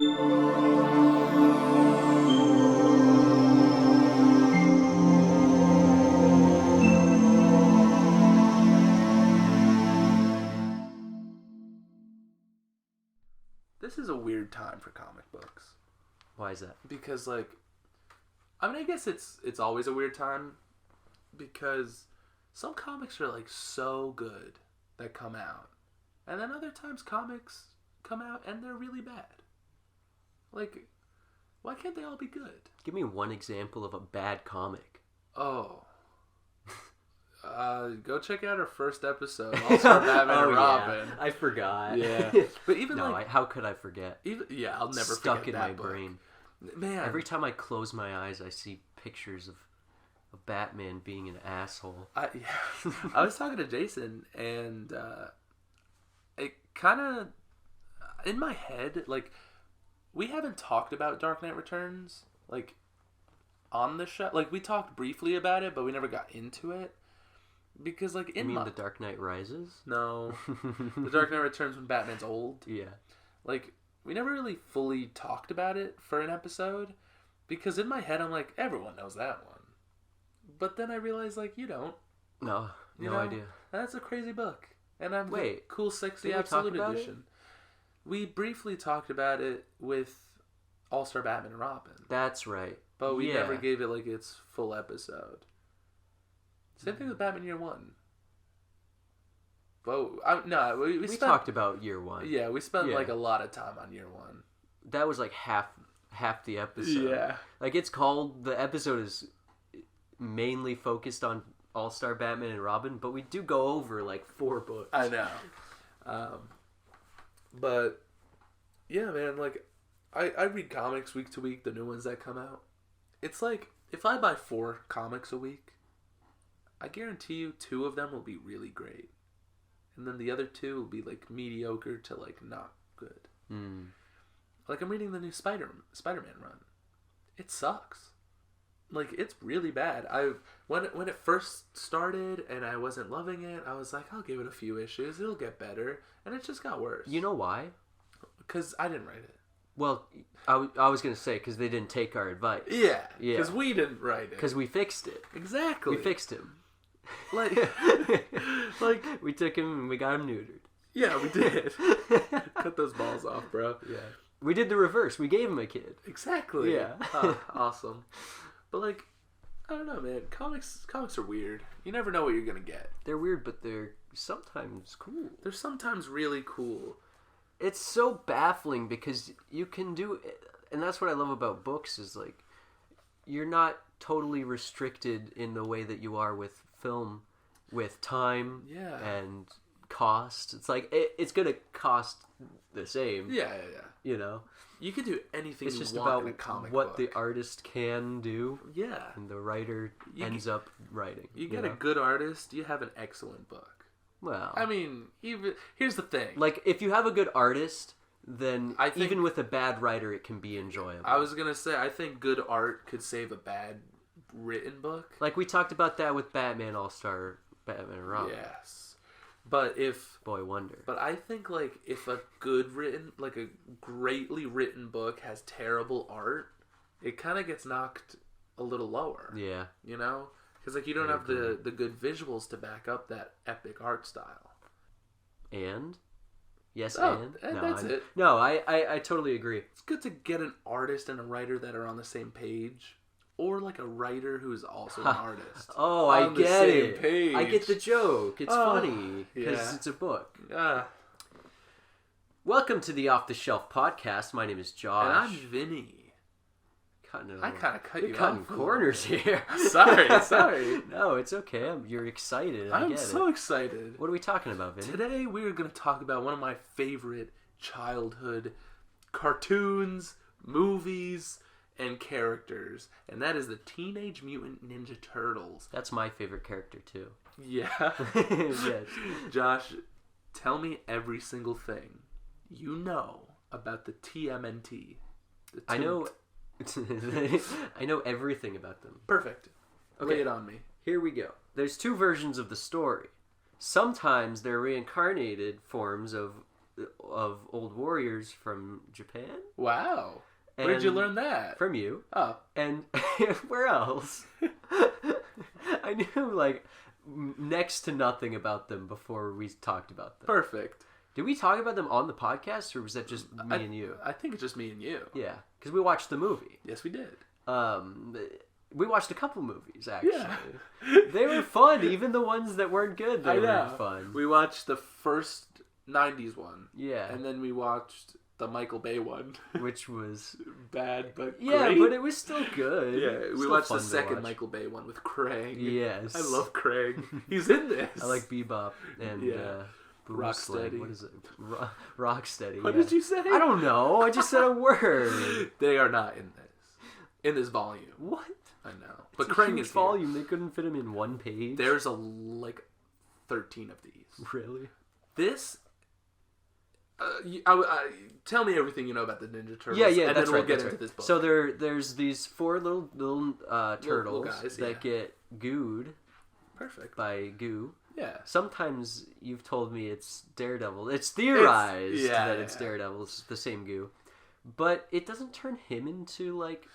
This is a weird time for comic books. Why is that? Because, like, I mean, I guess it's always a weird time because some comics are, like, so good that come out. And then other times comics come out and they're really bad. Like, why can't they all be good? Give me one example of a bad comic. Oh. Go check out our first episode. Also, Batman and Robin. I forgot. Yeah, but even how could I forget? I'll never Stuck forget in that my book. brain. Man, Every time I close my eyes, I see pictures of Batman being an asshole. I was talking to Jason, and it kind of in my head, like, we haven't talked about Dark Knight Returns, like, on the show. Like, we talked briefly about it, but we never got into it. Because, like, You mean The Dark Knight Rises? No. The Dark Knight Returns when Batman's old. Yeah. Like, we never really fully talked about it for an episode. Because in my head, I'm like, everyone knows that one. But then I realized, like, you don't. No, no idea. That's a crazy book. And I'm Wait, cool, sexy, did we absolute talk about edition. We briefly talked about it with All-Star Batman and Robin. That's right. But we never gave it, like, its full episode. Same thing with Batman Year One. But we spent, talked about Year One. Yeah, we spent like a lot of time on Year One. That was like half the episode. Yeah, like it's called. The episode is mainly focused on All-Star Batman and Robin, but we do go over like 4 books. I know. But yeah, man, like I read comics week to week, the new ones that come out. It's like if I buy 4 comics a week, I guarantee you 2 of them will be really great. And then the other 2 will be like mediocre to like not good. Mm. Like I'm reading the new Spider-Man run. It sucks. Like it's really bad. When it first started and I wasn't loving it, I was like, I'll give it a few issues. It'll get better. And it just got worse. You know why? Because I didn't write it. Well, I was going to say because they didn't take our advice. Yeah. Because we didn't write it. Because we fixed it. Exactly. We fixed him. Like we took him and we got him neutered. Yeah, we did. Cut those balls off, bro. Yeah. We did the reverse. We gave him a kid. Exactly. Yeah. Awesome. But like, I don't know, man. Comics are weird. You never know what you're gonna get. They're weird, but they're sometimes cool. They're sometimes really cool. It's so baffling because you can do, and that's what I love about books is like, you're not totally restricted in the way that you are with film, with time and cost. It's like it's gonna cost the same. Yeah. You know, you can do anything. It's you just want about in a comic what book. the artist can do. Yeah, and the writer ends up writing. You get a good artist, you have an excellent book. Well, I mean, here's the thing. Like, if you have a good artist, then even with a bad writer, it can be enjoyable. I was gonna say, I think good art could save a bad written book. Like we talked about that with Batman All-Star Batman and Robin. Yes, but Boy Wonder. But I think like if a good written, like a greatly written book has terrible art, it kind of gets knocked a little lower. Yeah, you know, because like you don't have the good visuals to back up that epic art style. And yes, no, that's it. No, I totally agree. It's good to get an artist and a writer that are on the same page. Or like a writer who is also an artist. Oh, I get it. Page. I get the joke. It's funny because it's a book. Welcome to the Off the Shelf podcast. My name is Josh. And I'm Vinny. I kind of cut you off. You're cutting corners here. Sorry. No, it's okay. You're excited. I'm so excited. What are we talking about, Vinny? Today we are going to talk about one of my favorite childhood cartoons, movies, and characters, and that is the Teenage Mutant Ninja Turtles. That's my favorite character too. Yeah. Yes. Josh, tell me every single thing you know about the TMNT. I know everything about them. Perfect. Okay. Lay it on me. Here we go. There's 2 versions of the story. Sometimes they're reincarnated forms of of old warriors from Japan. Wow. Where did you learn that? From you. Oh. And where else? I knew like next to nothing about them before we talked about them. Perfect. Did we talk about them on the podcast, or was that just me and you? I think it's just me and you. Yeah, because we watched the movie. Yes, we did. We watched a couple movies, actually. Yeah. They were fun, even the ones that weren't good, they were fun. We watched the first 90s one. Yeah. And then we watched the Michael Bay one. Which was... bad, but yeah, great. but it was still good. Yeah, we watched the second Michael Bay one with Craig. Yes. I love Craig. He's in this. I like Bebop and... Rocksteady. What is it? Rocksteady. What did you say? I don't know. I just said a word. They are not in this. In this volume. What? I know. But Craig is volume. They couldn't fit him in one page. There's like 13 of these. Really? This... tell me everything you know about the Ninja Turtles. Yeah, and that's then we'll right. get into this book. So there's these four little turtles guys, that get gooed. Perfect. By goo. Yeah. Sometimes you've told me it's Daredevil. It's theorized that it's Daredevil. It's the same goo. But it doesn't turn him into, like...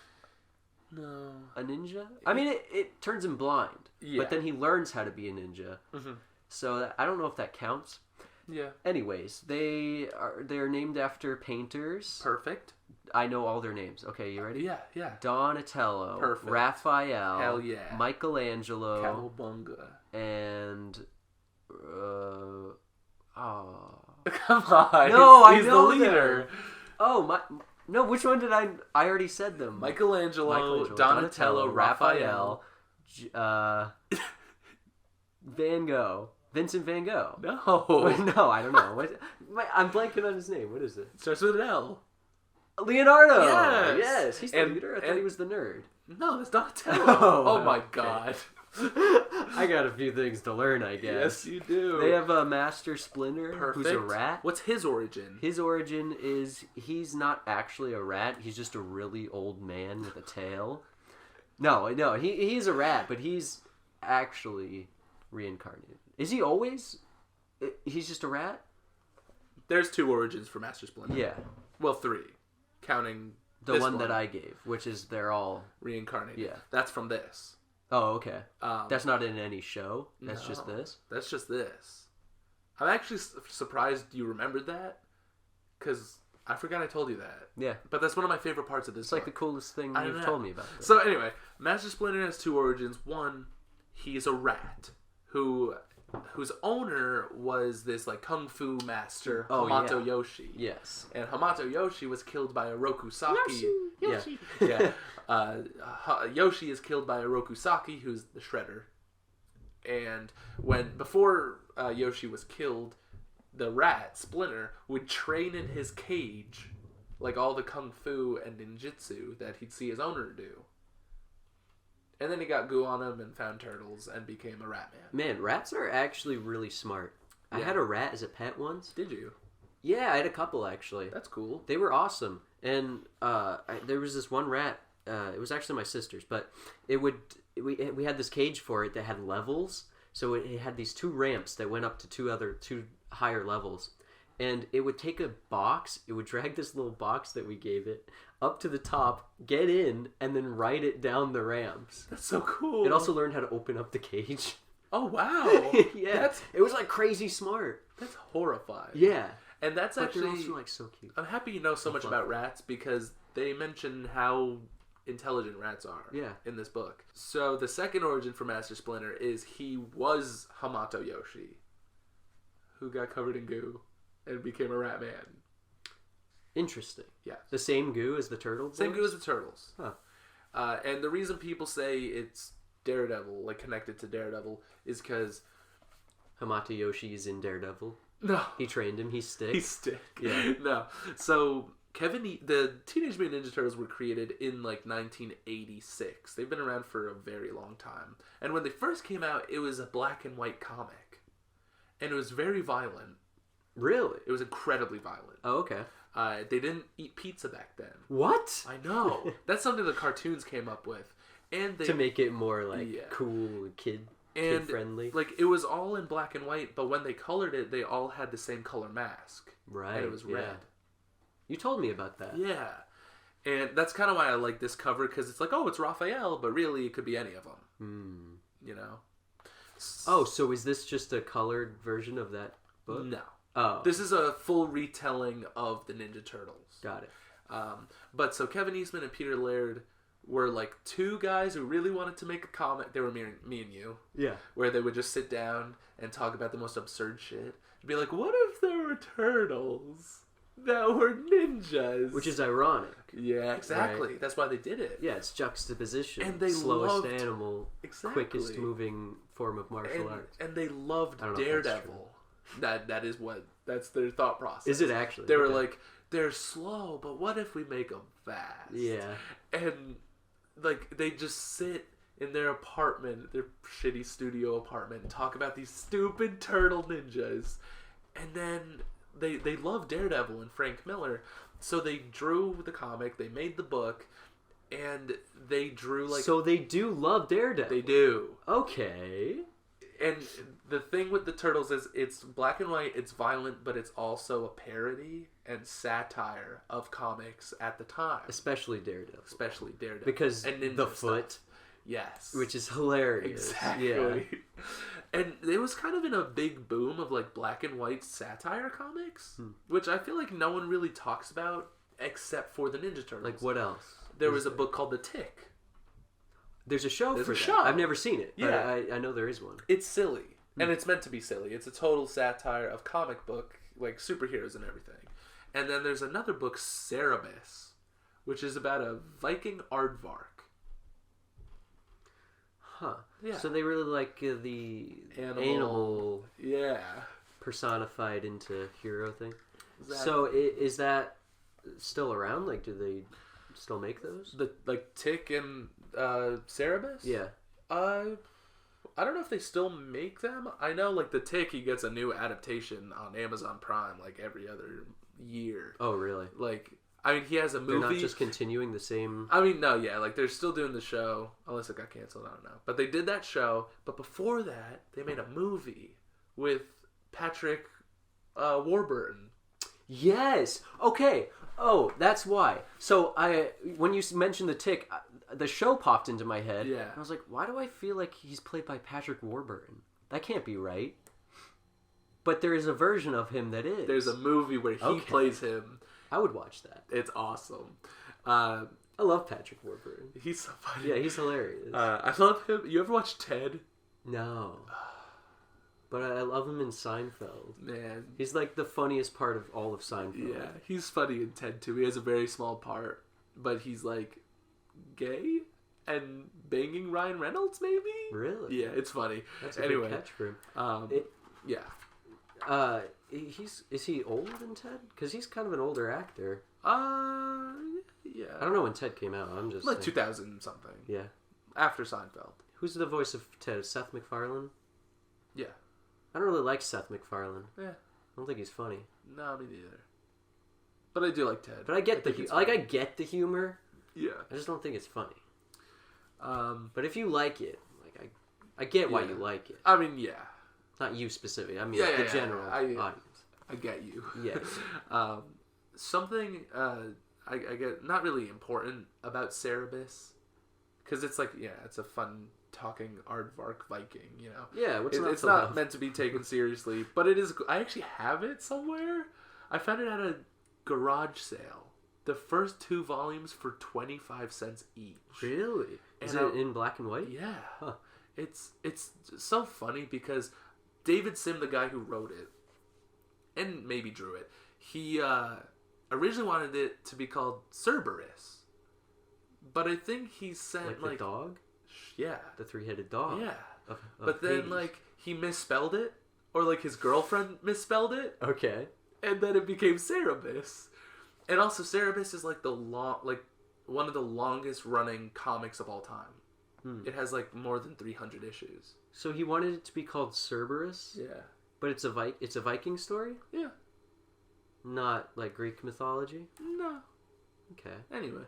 No. A ninja? I mean, it turns him blind. Yeah. But then he learns how to be a ninja. Mm-hmm. So I don't know if that counts. Yeah. Anyways, they're named after painters. Perfect. I know all their names. Okay, you ready? Yeah. Donatello. Perfect. Raphael. Hell yeah. Michelangelo. Cowabunga. And... Come on. No, he's I know the leader. them. Oh, no, which one did I already said them. Michelangelo, Donatello, Raphael. Van Gogh. Vincent Van Gogh. No. No, I don't know. I'm blanking on his name. What is it? Starts with an L. Leonardo. Yes. He's the leader. I thought he was the nerd. No, that's Donatello. Oh my God. I got a few things to learn, I guess. Yes, you do. They have a Master Splinter, who's a rat. What's his origin? His origin is he's not actually a rat. He's just a really old man with a tail. No, he's a rat, but he's actually reincarnated. Is he always? He's just a rat? There's 2 origins for Master Splinter. Yeah. Well, 3. Counting the one that I gave, which is they're all... reincarnated. Yeah. That's from this. Oh, okay. That's not in any show? That's just this? That's just this. I'm actually surprised you remembered that, because I forgot I told you that. Yeah. But that's one of my favorite parts of this It's like the coolest thing you've told me about this. So anyway, Master Splinter has 2 origins. One, he's a rat whose owner was this like kung fu master, Hamato Yoshi. Yes. And Hamato Yoshi was killed by Oroku Saki. Yoshi. Yeah. Yoshi is killed by Oroku Saki, who's the Shredder. And before Yoshi was killed, the rat, Splinter, would train in his cage like all the kung fu and ninjutsu that he'd see his owner do. And then he got goo on him and found turtles and became a rat man. Man, rats are actually really smart. Yeah. I had a rat as a pet once. Did you? Yeah, I had a couple actually. That's cool. They were awesome. And there was this one rat. It was actually my sister's, but we had this cage for it that had levels. So it had these 2 ramps that went up to 2 higher levels. And it would take a box, it would drag this little box that we gave it up to the top, get in, and then ride it down the ramps. That's so cool. It also learned how to open up the cage. Oh, wow. Yeah. It was like crazy smart. That's horrifying. Yeah. And that's actually... they're also like so cute. I'm happy you know so much about rats because they mention how intelligent rats are in this book. So the second origin for Master Splinter is he was Hamato Yoshi, who got covered in goo and became a rat man. Interesting. Yeah. The same goo as the turtles? Same goo as the turtles. Huh. And the reason people say it's Daredevil, like connected to Daredevil, is because... Hamato Yoshi is in Daredevil. No. He trained him. He's Stick. He's Stick. Yeah. No. So... the Teenage Mutant Ninja Turtles were created in like 1986. They've been around for a very long time. And when they first came out, it was a black and white comic. And it was very violent. Really? It was incredibly violent. Oh, okay. They didn't eat pizza back then. What? I know. That's something the cartoons came up with. And to make it more like cool kid And kid-friendly. like it was all in black and white, but when they colored it, they all had the same color mask. Right. And it was red. You told me about that. Yeah. And that's kind of why I like this cover, because it's like, oh, it's Raphael, but really it could be any of them. You know? Oh, so is this just a colored version of that book? No. Oh. This is a full retelling of the Ninja Turtles. Got it. But so Kevin Eastman and Peter Laird were like two guys who really wanted to make a comic. They were me and you. Yeah. Where they would just sit down and talk about the most absurd shit. Be like, what if there were turtles that were ninjas? Which is ironic. Yeah, exactly. Right? That's why they did it. Yeah, it's juxtaposition. And they slowest loved... animal, quickest moving form of martial arts. And they loved Daredevil. That's their thought process. Is it actually? They were like, they're slow, but what if we make them fast? Yeah. And like they just sit in their apartment, their shitty studio apartment, and talk about these stupid turtle ninjas. And then they love Daredevil and Frank Miller, so they drew the comic, they made the book, and they drew like... So they do love Daredevil. They do. Okay. And the thing with the Turtles is it's black and white, it's violent, but it's also a parody and satire of comics at the time. Especially Daredevil. Because and the foot. Stuff. Yes. Which is hilarious. Exactly. Yeah. And it was kind of in a big boom of like black and white satire comics, which I feel like no one really talks about except for the Ninja Turtles. Like what else? There was a book called The Tick. There's a show for that. Show. I've never seen it, but yeah. I know there is one. It's silly. And it's meant to be silly. It's a total satire of comic book, like superheroes and everything. And then there's another book, Cerebus, which is about a Viking aardvark. Huh. Yeah. So they really like the animal yeah, personified into hero thing. Exactly. So is that still around? Like, do they still make those? The like Tick and Cerebus? Yeah. I don't know if they still make them. I know like the Tick, he gets a new adaptation on Amazon Prime like every other year. Oh, really? Like, I mean, he has a movie. They're not just continuing the same... I mean, no, yeah. Like, they're still doing the show. Unless it got canceled, I don't know. But they did that show. But before that, they made a movie with Patrick Warburton. Yes! Okay. Oh, that's why. So, when you mentioned the Tick, the show popped into my head. Yeah. And I was like, why do I feel like he's played by Patrick Warburton? That can't be right. But there is a version of him that is. There's a movie where he plays him. I would watch that. It's awesome. I love Patrick Warburton. He's so funny. Yeah, he's hilarious. I love him. You ever watch Ted? No. But I love him in Seinfeld. Man. He's like the funniest part of all of Seinfeld. Yeah, he's funny in Ted too. He has a very small part, but he's like gay and banging Ryan Reynolds maybe? Really? Yeah, it's funny. That's a good catch for him. Yeah. Is he old in Ted? Because he's kind of an older actor. Yeah. I don't know when Ted came out. I'm just like 2000 something. Yeah. After Seinfeld. Who's the voice of Ted? Seth MacFarlane? Yeah. I don't really like Seth MacFarlane. Yeah. I don't think he's funny. No, me neither. But I do like Ted. But I get I get the humor. Yeah. I just don't think it's funny. But if you like it, like I get why you like it. I mean, yeah. Not you specifically. I mean, the general audience. I get you. Yeah. Something I get not really important about Cerebus, because it's like it's a fun talking aardvark Viking, you know. Yeah, it's not meant to be taken seriously, but it is. I actually have it somewhere. I found it at a garage sale. The first 2 volumes for 25 cents each. Really? Is it in black and white? Yeah. Huh. It's so funny because David Sim, the guy who wrote it, and maybe drew it, he originally wanted it to be called Cerberus. But I think he sent like the dog? Yeah. The 3-headed dog? Yeah. But then like he misspelled it, or like his girlfriend misspelled it. Okay. And then it became Cerebus. And also Cerebus is like one of the longest running comics of all time. It has like more than 300 issues. So he wanted it to be called Cerberus? Yeah. But it's a Viking story? Yeah. Not like Greek mythology? No. Okay. Anyway.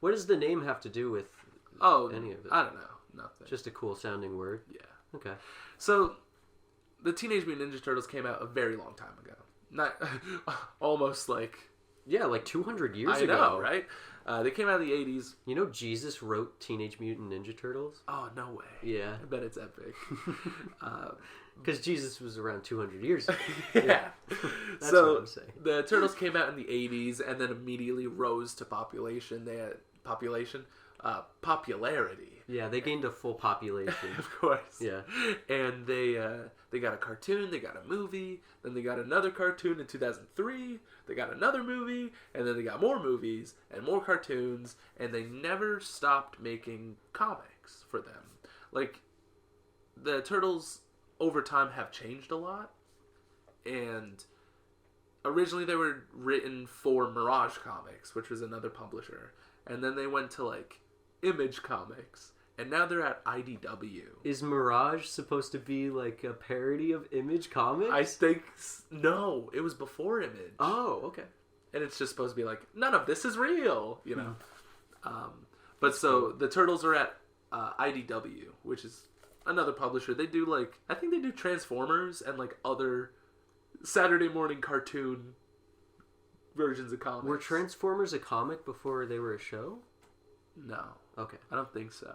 What does the name have to do with any of it? I don't know. Nothing. Just a cool sounding word? Yeah. Okay. So, the Teenage Mutant Ninja Turtles came out a very long time ago. Not almost like... Yeah, like 200 years I ago. know, right? They came out in the 80s. You know Jesus wrote Teenage Mutant Ninja Turtles? Oh, no way. Yeah. I bet it's epic. Because Jesus was around 200 years ago. Yeah. That's So, what I'm saying. the Turtles came out in the 80s and then immediately rose to population. They had popularity. Yeah, they gained a full population. Of course. Yeah. And they got a cartoon, they got a movie, then they got another cartoon in 2003, they got another movie, and then they got more movies and more cartoons, and they never stopped making comics for them. Like, the Turtles over time have changed a lot, and originally they were written for Mirage Comics, which was another publisher, and then they went to like Image Comics, and now they're at IDW. Is Mirage supposed to be like a parody of Image Comics? I think no, it was before Image. Oh, okay. And it's just supposed to be like, none of this is real, you know. But so the Turtles are at IDW, which is another publisher. They do like, I think they do Transformers and like other Saturday morning cartoon versions of comics. Were Transformers a comic before they were a show? No, Okay. I don't think so.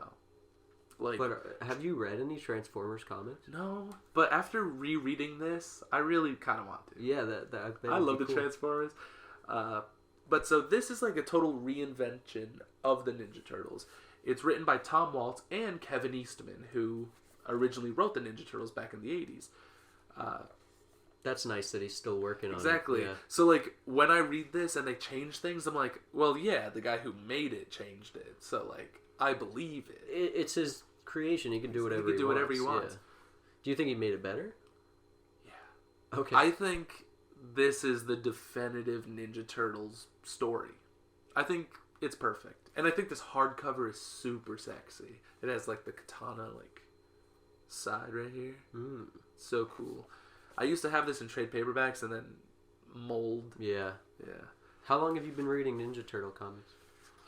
Like, But have you read any Transformers comics? no, but after rereading this, I really kind of want to. Yeah, that I love the cool. Transformers. But so this is like a total reinvention of the Ninja Turtles. It's written by Tom Waltz and Kevin Eastman, who originally wrote the Ninja Turtles back in the 80s. That's nice that he's still working on it. Exactly. Yeah. So like when I read this and they change things, I'm like, well, yeah, the guy who made it changed it. So like I believe it. It's his creation. He can do whatever he wants. Whatever he wants. Yeah. Do you think he made it better? Yeah. Okay. I think this is the definitive Ninja Turtles story. I think it's perfect. And I think this hardcover is super sexy. It has like the katana like side right here. So cool. I used to have this in trade paperbacks and then mold. Yeah. Yeah. How long have you been reading Ninja Turtle comics?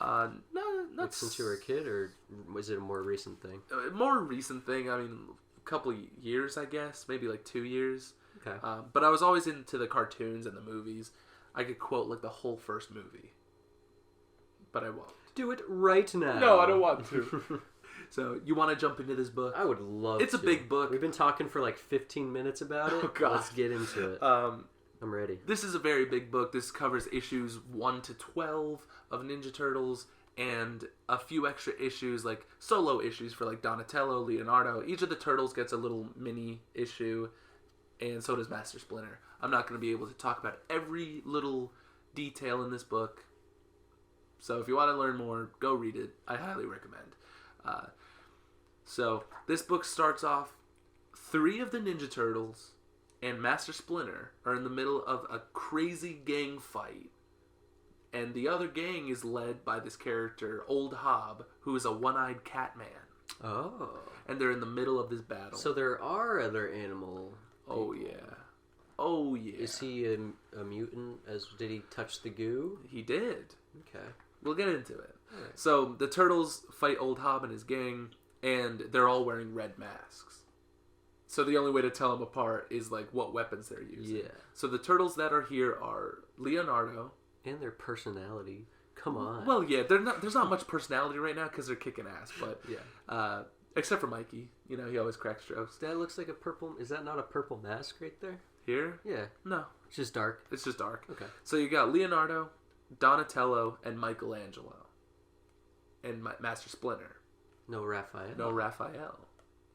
No, not Like since you were a kid, or was it a more recent thing? More recent thing. I mean, a couple years, I guess, maybe like 2 years. Okay. But I was always into the cartoons and the movies. I could quote like the whole first movie, but I won't. Do it right now. No, I don't want to. So, you want to jump into this book? I would love It's to. a big book. We've been talking for like 15 minutes about it. Oh, God. Let's get into it. I'm ready. This is a very big book. This covers issues 1 to 12 of Ninja Turtles and a few extra issues, like solo issues for like Donatello, Leonardo. Each of the Turtles gets a little mini issue, and so does Master Splinter. I'm not going to be able to talk about every little detail in this book. So if you want to learn more, go read it. I highly recommend. So this book starts off, 3 of the Ninja Turtles and Master Splinter are in the middle of a crazy gang fight. And the other gang is led by this character, Old Hob, who is a one-eyed cat man. Oh. And they're in the middle of this battle. So there are other animal people. Oh, yeah. Oh, yeah. Is he a mutant? Did he touch the goo? He did. Okay. We'll get into it. Right. So the Turtles fight Old Hob and his gang, and they're all wearing red masks. So the only way to tell them apart is like what weapons they're using. Yeah. So the Turtles that are here are Leonardo. And their personality. Come on. Well, yeah, there's not much personality right now because they're kicking ass, but yeah. Except for Mikey, you know, he always cracks jokes. That looks like a purple. Is that not a purple mask right there? Here? Yeah. No, It's just dark. it's just dark. Okay. So you got Leonardo, Donatello, and Michelangelo, and Master Splinter. No Raphael. No Raphael.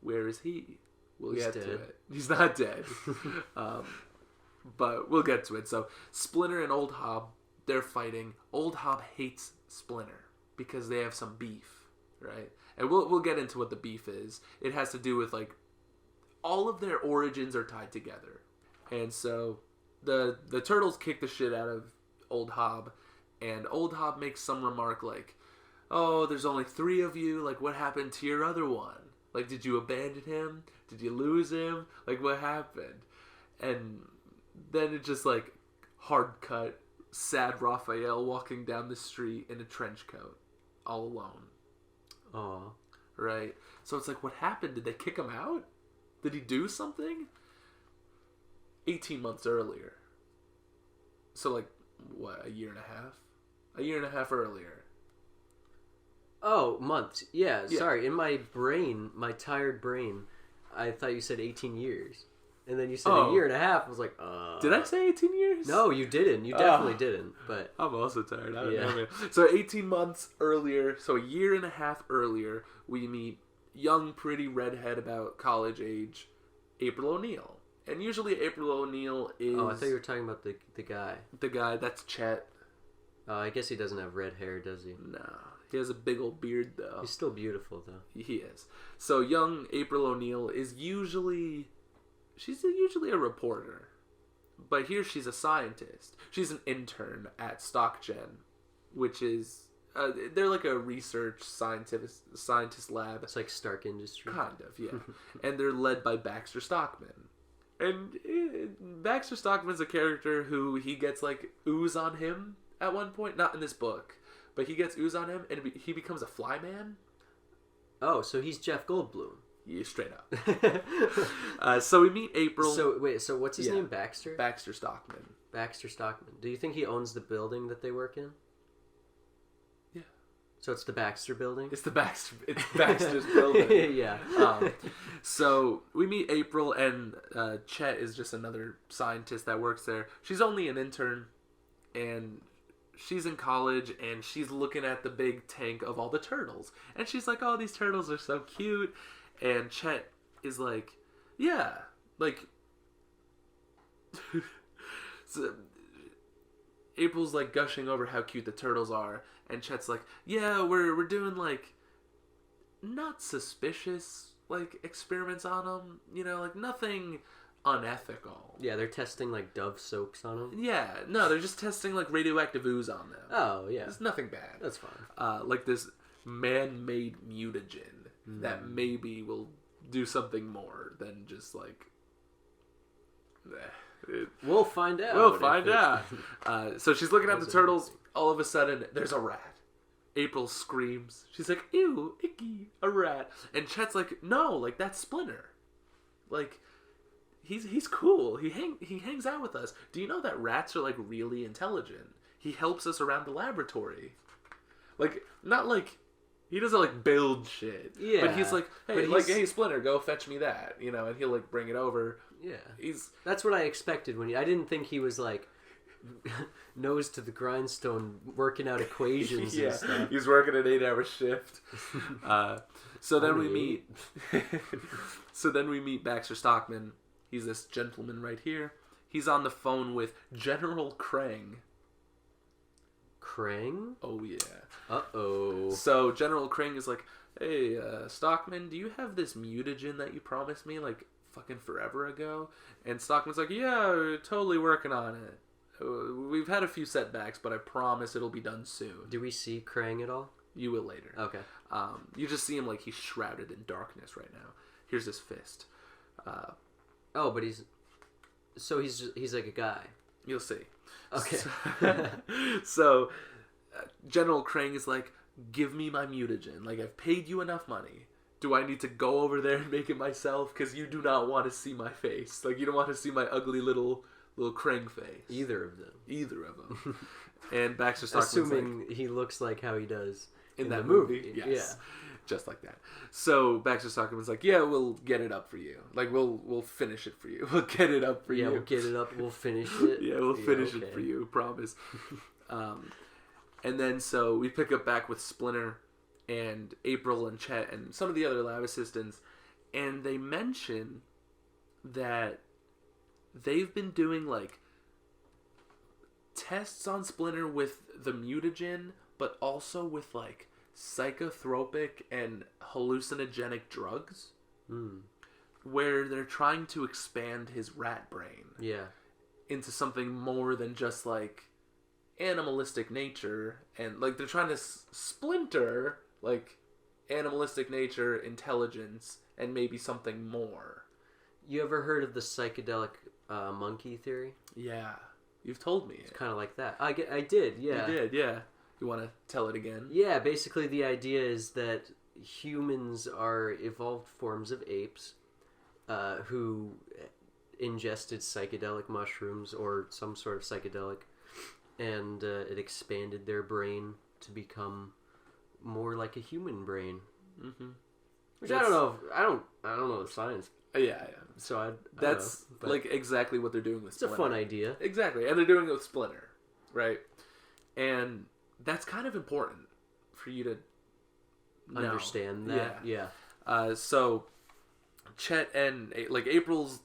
Where is he? We'll He's get dead. to it. He's not dead. But we'll get to it. So Splinter and Old Hob, they're fighting. Old Hob hates Splinter because they have some beef, right? And we'll get into what the beef is. It has to do with like all of their origins are tied together. And so the Turtles kick the shit out of Old Hob, and Old Hob makes some remark like, "Oh, there's only 3 of you. Like, what happened to your other one? Like, did you abandon him? Did you lose him? Like, what happened?" And then it just like hard cut, sad Raphael walking down the street in a trench coat, all alone. Aw. Right? So it's like, what happened? Did they kick him out? Did he do something? 18 months earlier. So, like, what, a year and a half? A year and a half earlier. Oh, months. Yeah, sorry. In my brain, my tired brain, I thought you said 18 years. And then you said a year and a half. I was like, Did I say 18 years? No, you didn't. You definitely didn't. But I'm also tired. I don't know, man. So 18 months earlier, so a year and a half earlier, we meet young, pretty redhead about college age, April O'Neil. And usually April O'Neil is... Oh, I thought you were talking about the guy. The guy, that's Chet. I guess he doesn't have red hair, does he? No. He has a big old beard, though. He's still beautiful, though. He is. So young April O'Neil is usually... She's usually a reporter. But here she's a scientist. She's an intern at StockGen, which is... they're like a research scientist lab. It's like Stark Industries. Kind of, yeah. And they're led by Baxter Stockman. And Baxter Stockman's a character who he gets like ooze on him at one point. Not in this book. But he gets ooze on him and he becomes a flyman. Oh, so he's Jeff Goldblum. Yeah, straight up. So we meet April. So wait, so what's his name? Baxter? Baxter Stockman. Baxter Stockman. Do you think he owns the building that they work in? Yeah. So it's the Baxter building? It's Baxter's building. Yeah. So we meet April, and Chet is just another scientist that works there. She's only an intern, and she's in college, and she's looking at the big tank of all the turtles. And she's like, oh, these turtles are so cute. And Chet is like, yeah, like... So April's like gushing over how cute the turtles are, and Chet's like, yeah, we're doing like not suspicious like experiments on them, you know, like nothing unethical. Yeah, they're testing like Dove soaps on them. Yeah, no, they're just testing like radioactive ooze on them. Oh yeah, it's nothing bad. That's fine. Like this man-made mutagen that maybe will do something more than just like. We'll find out. We'll find out. So she's looking at the turtles. All of a sudden, there's a rat. April screams. She's like, ew, icky, a rat. And Chet's like, no, like, that's Splinter. Like, he's cool. He hangs out with us. Do you know that rats are, like, really intelligent? He helps us around the laboratory. Like, not like... He doesn't, like, build shit. Yeah. But he's like, hey, Splinter, go fetch me that. You know, and he'll, like, bring it over. Yeah. That's what I expected I didn't think he was, like, nose to the grindstone working out equations and stuff. He's working an 8-hour shift. So then we meet... So then we meet Baxter Stockman. He's this gentleman right here. He's on the phone with General Krang. Krang? Oh, yeah. Uh-oh. So General Krang is like, hey, Stockman, do you have this mutagen that you promised me, like, fucking forever ago? And Stockman's like, yeah, we're totally working on it. We've had a few setbacks, but I promise it'll be done soon. Do we see Krang at all? You will later. Okay. You just see him like he's shrouded in darkness right now. Here's his fist. But he's like a guy. You'll see. Okay. So General Krang is like, give me my mutagen. Like, I've paid you enough money. Do I need to go over there and make it myself? Because you do not want to see my face. Like, you don't want to see my ugly little Krang face. Either of them. And Baxter Stockman's assuming he looks like how he does in that movie. Yes. Yeah. Just like that. So Baxter Stockman's like, yeah, we'll get it up for you. Like, we'll finish it for you. We'll get it up for you. Yeah, we'll get it up. We'll finish it. Yeah, we'll finish it for you. Promise. And then so we pick up back with Splinter and April and Chet and some of the other lab assistants, and they mention that they've been doing like tests on Splinter with the mutagen, but also with like psychotropic and hallucinogenic drugs, where they're trying to expand his rat brain into something more than just like animalistic nature, and like they're trying to splinter like animalistic nature, intelligence, and maybe something more. You ever heard of the psychedelic monkey theory? Yeah, you've told me. It's kind of like that. I did, yeah. You did, yeah. You want to tell it again? Yeah, basically the idea is that humans are evolved forms of apes, who ingested psychedelic mushrooms or some sort of psychedelic, and it expanded their brain to become more like a human brain. Mm-hmm. Which I don't know. I don't know the science. Yeah. So that's like exactly what they're doing with Splinter. It's a fun idea. Exactly, and they're doing it with Splinter, right? And that's kind of important for you to understand that. Yeah. So Chet and like April's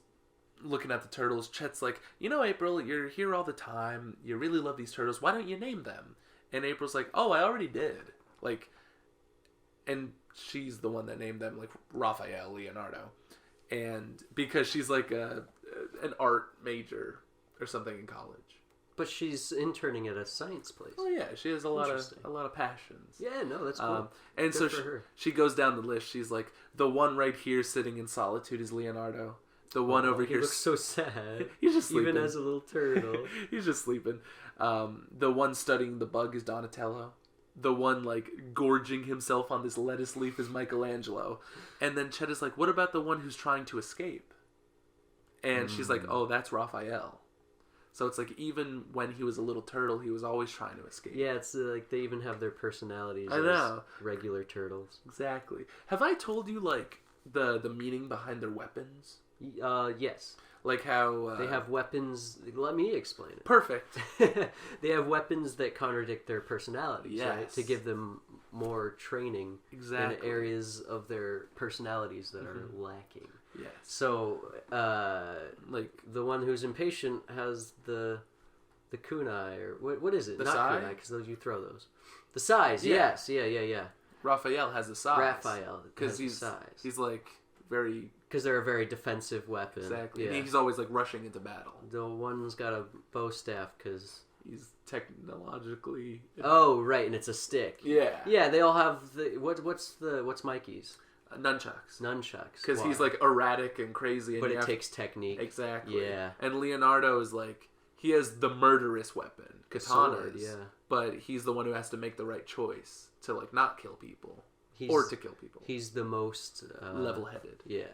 looking at the turtles. Chet's like, April, you're here all the time. You really love these turtles. Why don't you name them? And April's like, oh, I already did. Like, and she's the one that named them, like Raphael, Leonardo, and because she's like an art major or something in college. But she's interning at a science place. Oh yeah, she has a lot of passions. Yeah, no, that's cool. And good so she goes down the list. She's like, the one right here sitting in solitude is Leonardo. The one over here looks so sad. He's just sleeping. Even as a little turtle. He's just sleeping. The one studying the bug is Donatello. The one like gorging himself on this lettuce leaf is Michelangelo. And then Chet is like, what about the one who's trying to escape? And she's like, oh, that's Raphael. So it's like even when he was a little turtle, he was always trying to escape. Yeah, it's like they even have their personalities I know. As regular turtles. Exactly. Have I told you like the meaning behind their weapons? Yes. Like how... they have weapons... Let me explain it. Perfect. They have weapons that contradict their personalities, yes. right? To give them more training in areas of their personalities that are lacking. Yes. So, like, the one who's impatient has the kunai, or... What is it? The Not sai? kunai, because you throw those. The sais, yes. Yeah. Raphael has the sais. Raphael because he's like very... Because they're a very defensive weapon. Exactly. Yeah. And he's always like rushing into battle. The one's got a bow staff because... He's technologically... Oh, right, and it's a stick. Yeah. Yeah, they all have the... What's Mikey's? Nunchucks. Because he's like erratic and crazy. And but it takes technique. Exactly. Yeah. And Leonardo is like... He has the murderous weapon. Katanas. Sword, yeah. But he's the one who has to make the right choice to like not kill people. To kill people. He's the most... level-headed. Yeah.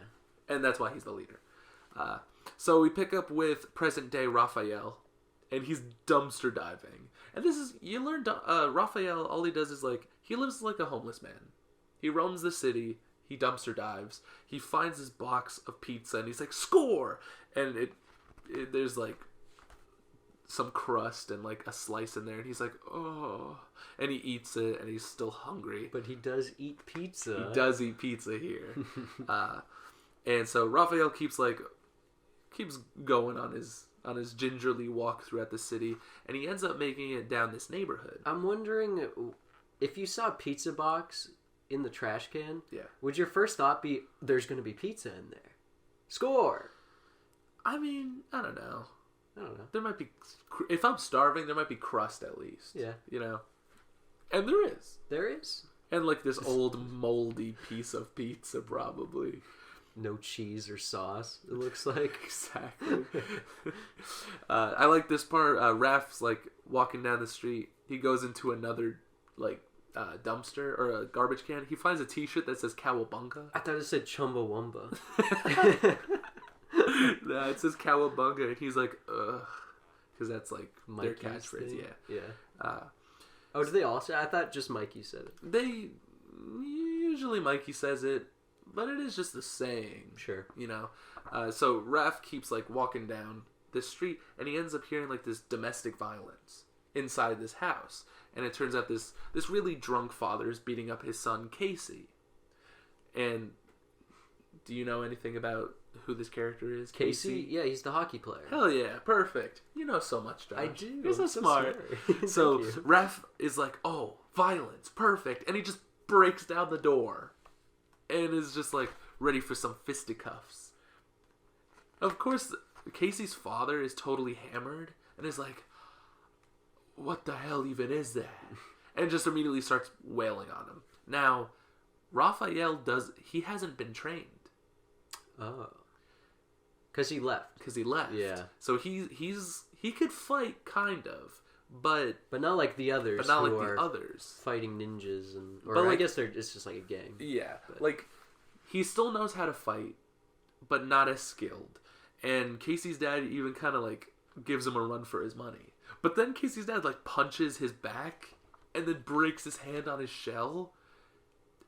And that's why he's the leader. So we pick up with present-day Raphael, and he's dumpster diving. And this is... You learn... Raphael, all he does is, like... He lives like a homeless man. He roams the city. He dumpster dives. He finds his box of pizza, and he's like, score! And there's, like... some crust and like a slice in there, and he's like, oh, and he eats it, and he's still hungry. But he does eat pizza. He does eat pizza here. And so Raphael keeps going on his gingerly walk throughout the city, and he ends up making it down this neighborhood. I'm wondering if you saw a pizza box in the trash can. Yeah. Would your first thought be there's going to be pizza in there? Score. I mean, I don't know. There might be... If I'm starving, there might be crust at least. Yeah. And there is. There is. And like this old moldy piece of pizza probably. No cheese or sauce, it looks like. Exactly. I like this part. Raph's like walking down the street. He goes into another like dumpster or a garbage can. He finds a t-shirt that says Cowabunga. I thought it said Chumbawamba. No, it says Cowabunga, and he's like, ugh, because that's like Mikey's their catchphrase. thing? Yeah. Oh, do they all say? I thought just Mikey said it. They usually Mikey says it, but it is just the saying. Sure. So Raph keeps like walking down this street, and he ends up hearing like this domestic violence inside this house, and it turns out this really drunk father is beating up his son Casey. And do you know anything about who this character is? Casey? Yeah, he's the hockey player. Hell yeah, perfect. You know so much, Josh. I do. You're so smart. So Raph is like, oh, violence, perfect. And he just breaks down the door and is just like ready for some fisticuffs. Of course, Casey's father is totally hammered and is like, what the hell even is that? And just immediately starts wailing on him. Now, Raphael hasn't been trained. Oh. Because he left. Yeah. So he could fight, kind of, but not like the others. But not like the others fighting ninjas I guess it's just like a gang. Yeah. But. Like he still knows how to fight, but not as skilled. And Casey's dad even kind of like gives him a run for his money. But then Casey's dad like punches his back and then breaks his hand on his shell.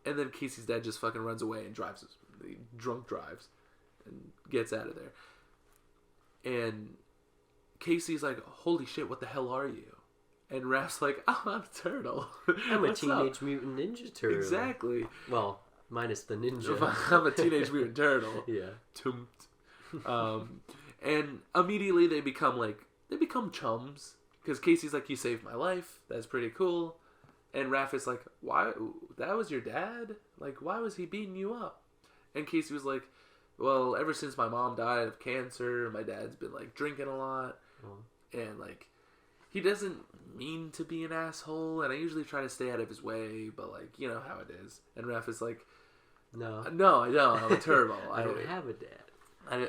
And then Casey's dad just fucking runs away and drives. He drunk drives and gets out of there. And Casey's like, holy shit, what the hell are you? And Raph's like, oh, I'm a turtle. I'm a Teenage Mutant Ninja Turtle. Exactly. Well, minus the ninja. I'm a Teenage Mutant Turtle. Yeah. And immediately they become chums. Because Casey's like, you saved my life. That's pretty cool. And Raph is like, why? That was your dad? Like, why was he beating you up? And Casey was like, well, ever since my mom died of cancer, my dad's been like drinking a lot. And like, he doesn't mean to be an asshole. And I usually try to stay out of his way. But like, you know how it is. And Raph is like, no, I don't. I'm a turtle. I don't have a dad.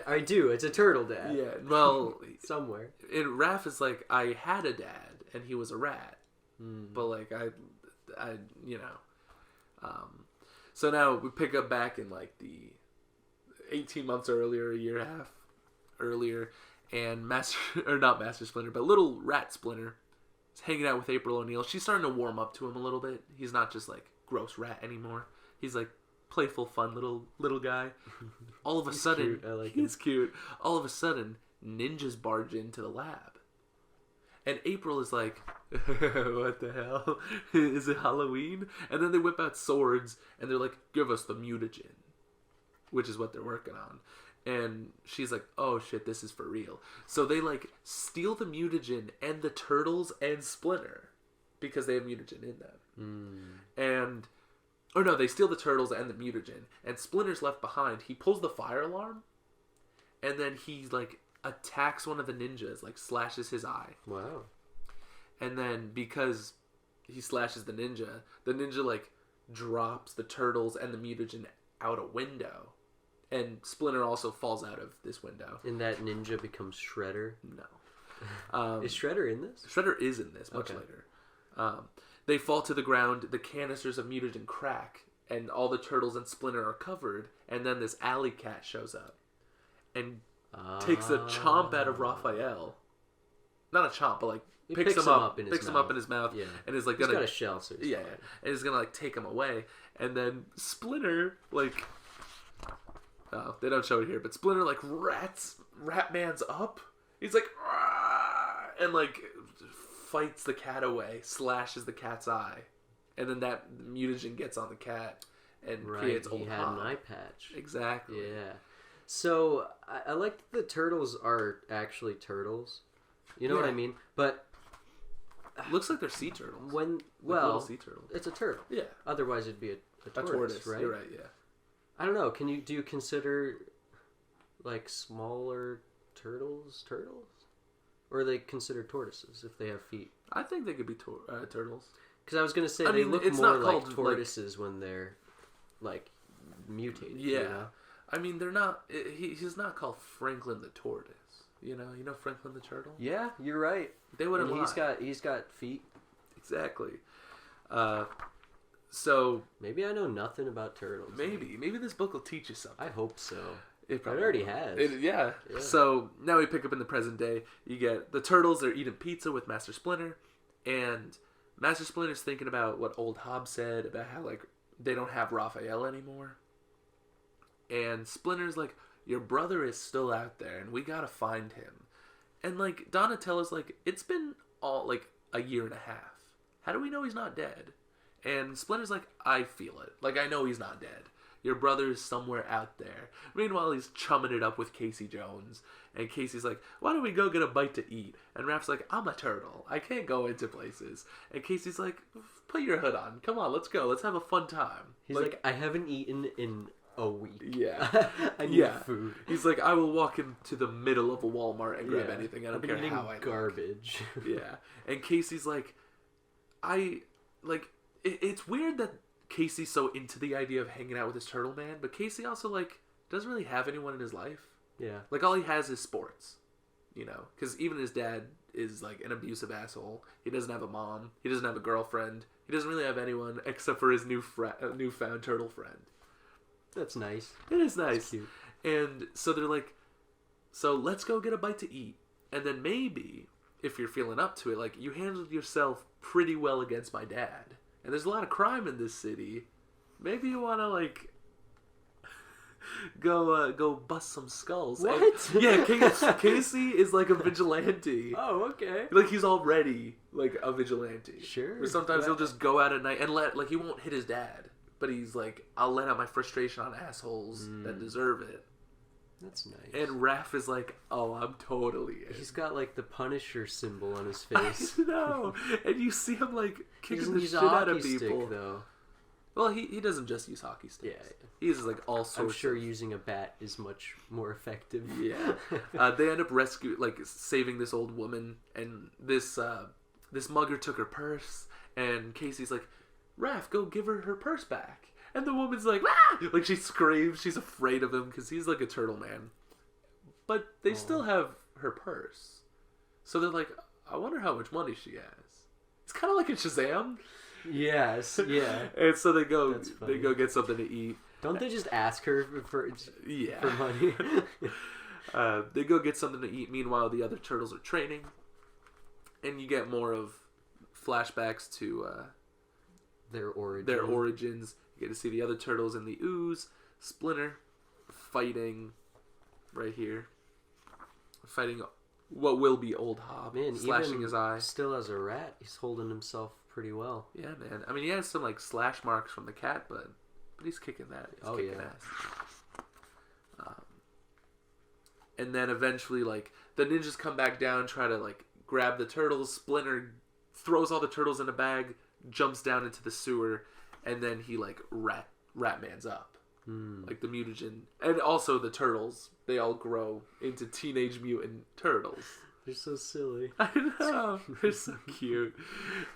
I do. It's a turtle dad. Yeah, well, somewhere. And Raph is like, I had a dad, and he was a rat. But like, I, you know. So now we pick up back in like the 18 months earlier, a year and a half earlier, and not Master Splinter, but little Rat Splinter is hanging out with April O'Neil. She's starting to warm up to him a little bit. He's not just like gross rat anymore. He's like playful, fun little guy. All of a sudden, he's cute. All of a sudden, ninjas barge into the lab. And April is like, what the hell? Is it Halloween? And then they whip out swords, and they're like, give us the mutagen. Which is what they're working on. And she's like, oh shit, this is for real. So they like steal the mutagen and the turtles and Splinter. Because they have mutagen in them. And... Or no, they steal the turtles and the mutagen. And Splinter's left behind. He pulls the fire alarm. And then he, like, attacks one of the ninjas. Like, slashes his eye. Wow. And then, because he slashes the ninja, like, drops the turtles and the mutagen out a window. And Splinter also falls out of this window. And that ninja becomes Shredder? No. Is Shredder in this? Shredder is in this, much later. They fall to the ground, the canisters of mutagen crack, and all the turtles and Splinter are covered, and then this alley cat shows up and takes a chomp out of Raphael. Not a chomp, but like picks him up in his mouth, yeah. And is like he's got a shell, so yeah, and is gonna like take him away, and then Splinter like they don't show it here, but Splinter like Ratman's up. He's like and like fights the cat away, slashes the cat's eye, and then that mutagen gets on the cat and creates old He had an eye patch. Exactly. Yeah. So I like that the turtles are actually turtles. You know what I mean? But looks like they're sea turtles. Little sea turtles. It's a turtle. Yeah. Otherwise, it'd be a tortoise, right? You're right. Yeah. I don't know. Do you consider like smaller turtles? Or are they considered tortoises if they have feet? I think they could be turtles. Because I was going to say they look more like tortoises when they're like mutated. Yeah. You know? I mean, they're not... He's not called Franklin the Tortoise. You know Franklin the Turtle? Yeah, you're right. They wouldn't lie. He's got feet. Exactly. So... Maybe I know nothing about turtles. Maybe this book will teach you something. I hope so. It already has. Yeah. So now we pick up in the present day. You get the turtles. They're eating pizza with Master Splinter, and Master Splinter's thinking about what old Hobbs said about how like they don't have Raphael anymore. And Splinter's like, your brother is still out there, and we gotta find him. And like Donatello's like, it's been all like a year and a half. How do we know he's not dead? And Splinter's like, I feel it. Like I know he's not dead. Your brother's somewhere out there. Meanwhile, he's chumming it up with Casey Jones. And Casey's like, why don't we go get a bite to eat? And Raph's like, I'm a turtle. I can't go into places. And Casey's like, put your hood on. Come on, let's go. Let's have a fun time. He's like I haven't eaten in a week. Yeah. I need food. He's like, I will walk into the middle of a Walmart and grab anything. I don't care how I garbage. Yeah. And Casey's like, it's weird that Casey's so into the idea of hanging out with his turtle man, but Casey also like doesn't really have anyone in his life. Yeah. Like all he has is sports, because even his dad is like an abusive asshole. He doesn't have a mom. He doesn't have a girlfriend. He doesn't really have anyone except for his newfound turtle friend. That's nice. It is nice. That's cute. And so they're like, so let's go get a bite to eat. And then maybe, if you're feeling up to it, like, you handled yourself pretty well against my dad. And there's a lot of crime in this city. Maybe you want to, like, go bust some skulls. What? And, yeah, Casey is like a vigilante. Oh, okay. Like, he's already, like, a vigilante. Sure. Or sometimes he'll just go out at night and like, he won't hit his dad. But he's like, I'll let out my frustration on assholes that deserve it. That's nice. And Raph is like, oh, I'm totally in. He's got, like, the Punisher symbol on his face. I know. And you see him, like, kicking the He's shit a out of hockey people. stick, though. Well, he doesn't just use hockey sticks. Yeah. He uses, like, all sorts I'm sure of... using a bat is much more effective. Yeah. They end up saving this old woman, and this mugger took her purse, and Casey's like, Raph, go give her purse back. And the woman's like, ah! Like, she screams. She's afraid of him because he's like a turtle man. But they still have her purse. So they're like, I wonder how much money she has. It's kind of like a Shazam. Yes, yeah. And so they go get something to eat. Don't they just ask her for money? They go get something to eat. Meanwhile, the other turtles are training. And you get more of flashbacks to their origins. You get to see the other turtles in the ooze. Splinter fighting right here. Fighting what will be Old Hob. Man, slashing his eye. Still as a rat, he's holding himself pretty well. Yeah, man. I mean, he has some like slash marks from the cat, but he's kicking that. He's kicking ass. And then eventually, like, the ninjas come back down, try to like grab the turtles. Splinter throws all the turtles in a bag, jumps down into the sewer, and then he like Ratman's up. Like the mutagen, and also the turtles, they all grow into Teenage Mutant Turtles. They're so silly. I know. They're so cute.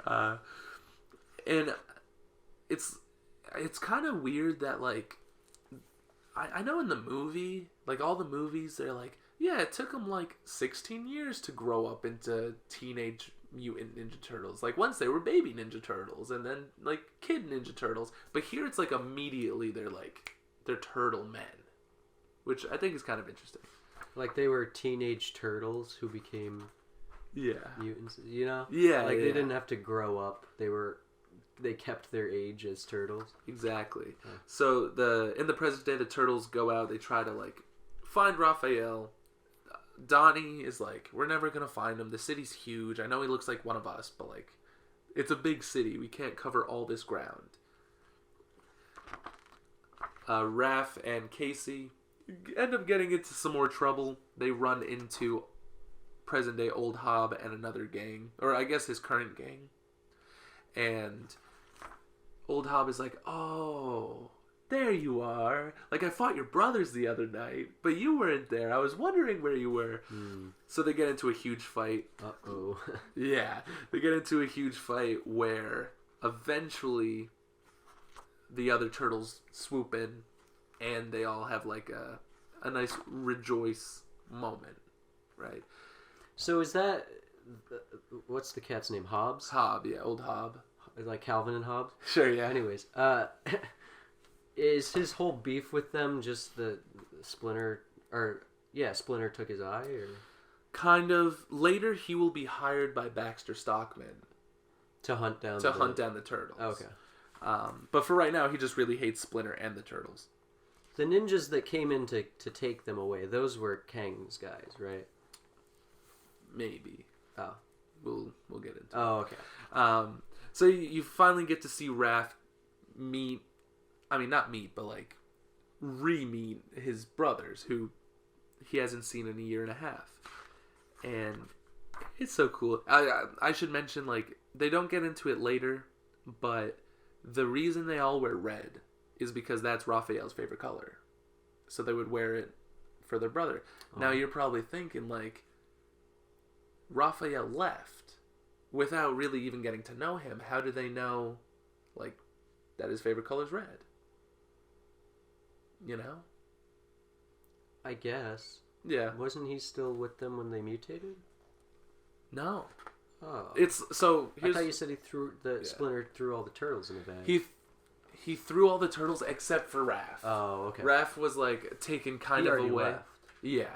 And it's kind of weird that, like, I know in the movie, like, all the movies, they're like, yeah, it took them like 16 years to grow up into Teenage Mutant Ninja Turtles. Like, once they were baby Ninja Turtles, and then like kid Ninja Turtles. But here it's like immediately they're turtle men, which I think is kind of interesting. Like, they were teenage turtles who became mutants, you know? Yeah, like, they didn't have to grow up. They kept their age as turtles. Exactly. Yeah. So in the present day, the turtles go out. They try to like find Raphael. Donnie is like, we're never gonna find him. The city's huge. I know he looks like one of us, but like, it's a big city. We can't cover all this ground. Raph and Casey end up getting into some more trouble. They run into present day Old Hob and another gang, or I guess his current gang. And Old Hob is like, oh, there you are. Like, I fought your brothers the other night, but you weren't there. I was wondering where you were. So they get into a huge fight. Uh-oh. Yeah. They get into a huge fight where eventually the other turtles swoop in, and they all have like a nice rejoice moment, right? So is that, what's the cat's name? Hobbs? Hob, yeah, Old Hob. Like Calvin and Hobbes? Sure, yeah. Anyways, is his whole beef with them just the Splinter, Splinter took his eye, or? Kind of. Later, he will be hired by Baxter Stockman to hunt down the turtles. Okay. But for right now, he just really hates Splinter and the turtles. The ninjas that came in to take them away, those were Kang's guys, right? Maybe. Oh. We'll get into it. Oh, okay. So you finally get to see Raph but like re-meet his brothers, who he hasn't seen in a year and a half. And it's so cool. I should mention, like, they don't get into it later, but the reason they all wear red is because that's Raphael's favorite color. So they would wear it for their brother. Oh. Now you're probably thinking, like, Raphael left without really even getting to know him. How do they know, like, that his favorite color is red? You know? I guess. Yeah. Wasn't he still with them when they mutated? No. Oh. I thought you said Splinter threw all the turtles in the bag. He threw all the turtles except for Raph. Oh, okay. Raph was like taken kind of away. Left. Yeah,